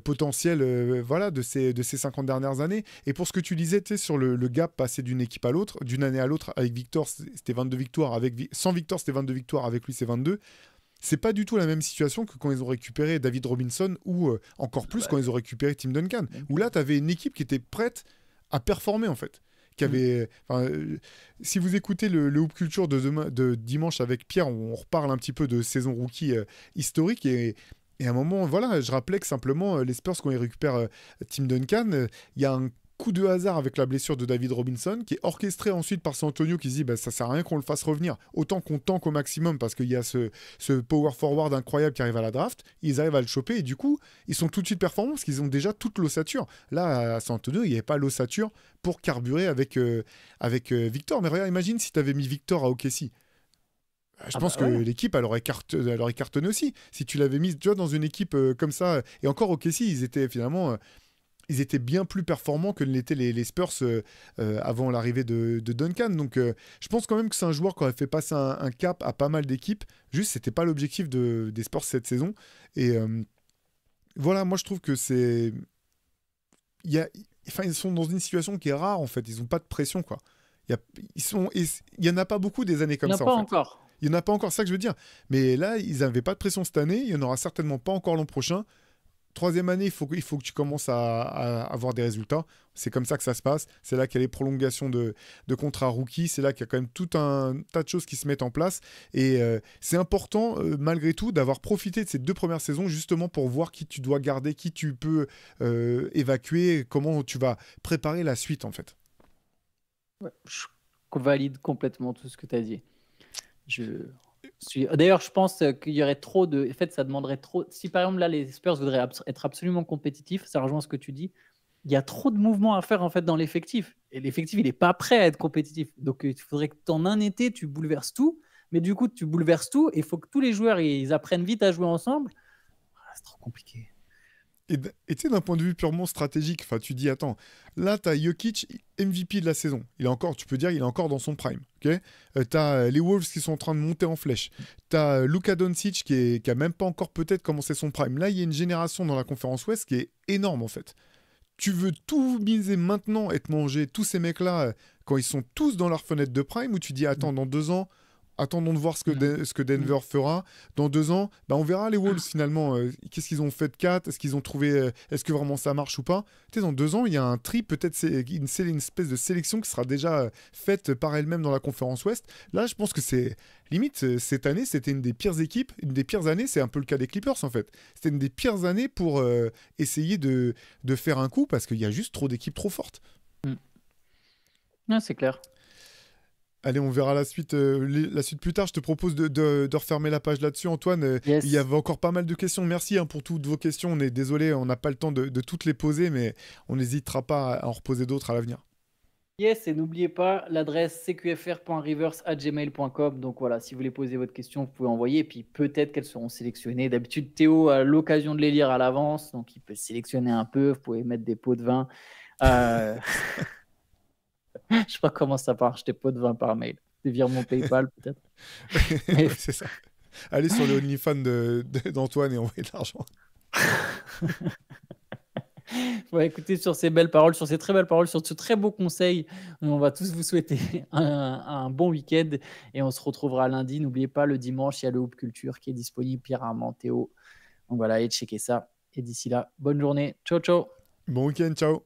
potentiels voilà, de ces 50 dernières années. Et pour ce que tu disais, tu sais, sur le gap passé d'une équipe à l'autre, d'une année à l'autre, avec Victor, c'était 22 victoires, sans Victor, c'était 22 victoires, avec lui, c'est 22. C'est pas du tout la même situation que quand ils ont récupéré David Robinson ou encore plus Bah, quand ils ont récupéré Tim Duncan. Où là, tu avais une équipe qui était prête à performer en fait. Qui mm. avait, si vous écoutez le Hoop Culture de dimanche avec Pierre, on reparle un petit peu de saison rookie historique et à un moment, voilà, je rappelais que simplement les Spurs quand ils récupèrent Tim Duncan, il y a un coup de hasard avec la blessure de David Robinson, qui est orchestré ensuite par San Antonio, qui se dit bah, ça sert à rien qu'on le fasse revenir, autant qu'on tank au maximum parce qu'il y a ce power forward incroyable qui arrive à la draft. Ils arrivent à le choper et du coup, ils sont tout de suite performants parce qu'ils ont déjà toute l'ossature. Là, à San Antonio, il n'y avait pas l'ossature pour carburer avec Victor. Mais regarde, imagine si tu avais mis Victor à OKC. Je Ah pense bah que ouais. l'équipe, elle aurait cartonné aussi. Si tu l'avais mise, tu vois, dans une équipe comme ça, et encore OKC, ils étaient finalement ils étaient bien plus performants que l'étaient les Spurs avant l'arrivée de Duncan. Donc je pense quand même que c'est un joueur qui aurait fait passer un cap à pas mal d'équipes. Juste, c'était pas l'objectif des Spurs cette saison. Et voilà, moi je trouve que c'est... il y a... enfin, ils sont dans une situation qui est rare en fait. Ils n'ont pas de pression quoi. Il y, a... il y en a pas beaucoup des années Il comme n'y en a ça en pas fait. encore. Il n'y en a pas encore, ça que je veux dire. Mais là, ils n'avaient pas de pression cette année. Il n'y en aura certainement pas encore l'an prochain. Troisième année, il faut que tu commences à avoir des résultats. C'est comme ça que ça se passe. C'est là qu'il y a les prolongations de contrats rookies. C'est là qu'il y a quand même tout un tas de choses qui se mettent en place. Et c'est important, malgré tout, d'avoir profité de ces 2 premières saisons justement pour voir qui tu dois garder, qui tu peux évacuer, comment tu vas préparer la suite en fait. Ouais, je valide complètement tout ce que tu as dit. D'ailleurs, je pense qu'il y aurait trop de. En fait, ça demanderait trop. Si par exemple là, les Spurs voudraient être absolument compétitifs, ça rejoint ce que tu dis. Il y a trop de mouvements à faire en fait dans l'effectif. Et l'effectif, il n'est pas prêt à être compétitif. Donc, il faudrait que en un été, tu bouleverses tout. Mais du coup, tu bouleverses tout et il faut que tous les joueurs ils apprennent vite à jouer ensemble. Ah, c'est trop compliqué. Et tu sais, d'un point de vue purement stratégique, enfin, tu dis, attends, là, tu as Jokic, MVP de la saison. Il est encore, tu peux dire, il est encore dans son prime. Ok. Tu as les Wolves qui sont en train de monter en flèche. Tu as Luka Doncic qui a même pas encore peut-être commencé son prime. Là, il y a une génération dans la conférence Ouest qui est énorme, en fait. Tu veux tout miser maintenant et te manger tous ces mecs-là quand ils sont tous dans leur fenêtre de prime, ou tu dis, attends, dans 2 ans, attendons de voir ce que Denver fera. Dans 2 ans, bah, on verra les Wolves finalement. Qu'est-ce qu'ils ont fait de 4? Est-ce qu'ils ont trouvé. Est-ce que vraiment ça marche ou pas? Tu sais, dans 2 ans, il y a un tri, peut-être une espèce de sélection qui sera déjà faite par elle-même dans la conférence Ouest. Là, je pense que c'est. Limite, cette année, c'était une des pires équipes, une des pires années. C'est un peu le cas des Clippers en fait. C'était une des pires années pour essayer de faire un coup parce qu'il y a juste trop d'équipes trop fortes. Non, c'est clair. Allez, on verra la suite plus tard. Je te propose de refermer la page là-dessus, Antoine. Il y Yes. avait encore pas mal de questions. Merci pour toutes vos questions. On est désolé, on n'a pas le temps de toutes les poser, mais on n'hésitera pas à en reposer d'autres à l'avenir. Yes, et n'oubliez pas l'adresse cqfr.rivers@gmail.com. Donc voilà, si vous voulez poser votre question, vous pouvez envoyer. Et puis peut-être qu'elles seront sélectionnées. D'habitude, Théo a l'occasion de les lire à l'avance. Donc il peut sélectionner un peu. Vous pouvez mettre des pots de vin. Euh, je sais pas comment ça marche, des pots de vin par mail. Des virements PayPal peut-être. Mais Ouais, c'est ça. Allez sur le OnlyFans d'Antoine et envoyez de l'argent. ouais, écoutez, sur ces belles paroles, sur ces très belles paroles, sur ce très beau conseil, on va tous vous souhaiter un bon week-end et on se retrouvera lundi. N'oubliez pas, le dimanche, il y a le Hoop Culture qui est disponible, Pierre Armand, Théo. Donc voilà, et checkez ça. Et d'ici là, bonne journée. Ciao, ciao. Bon week-end, ciao.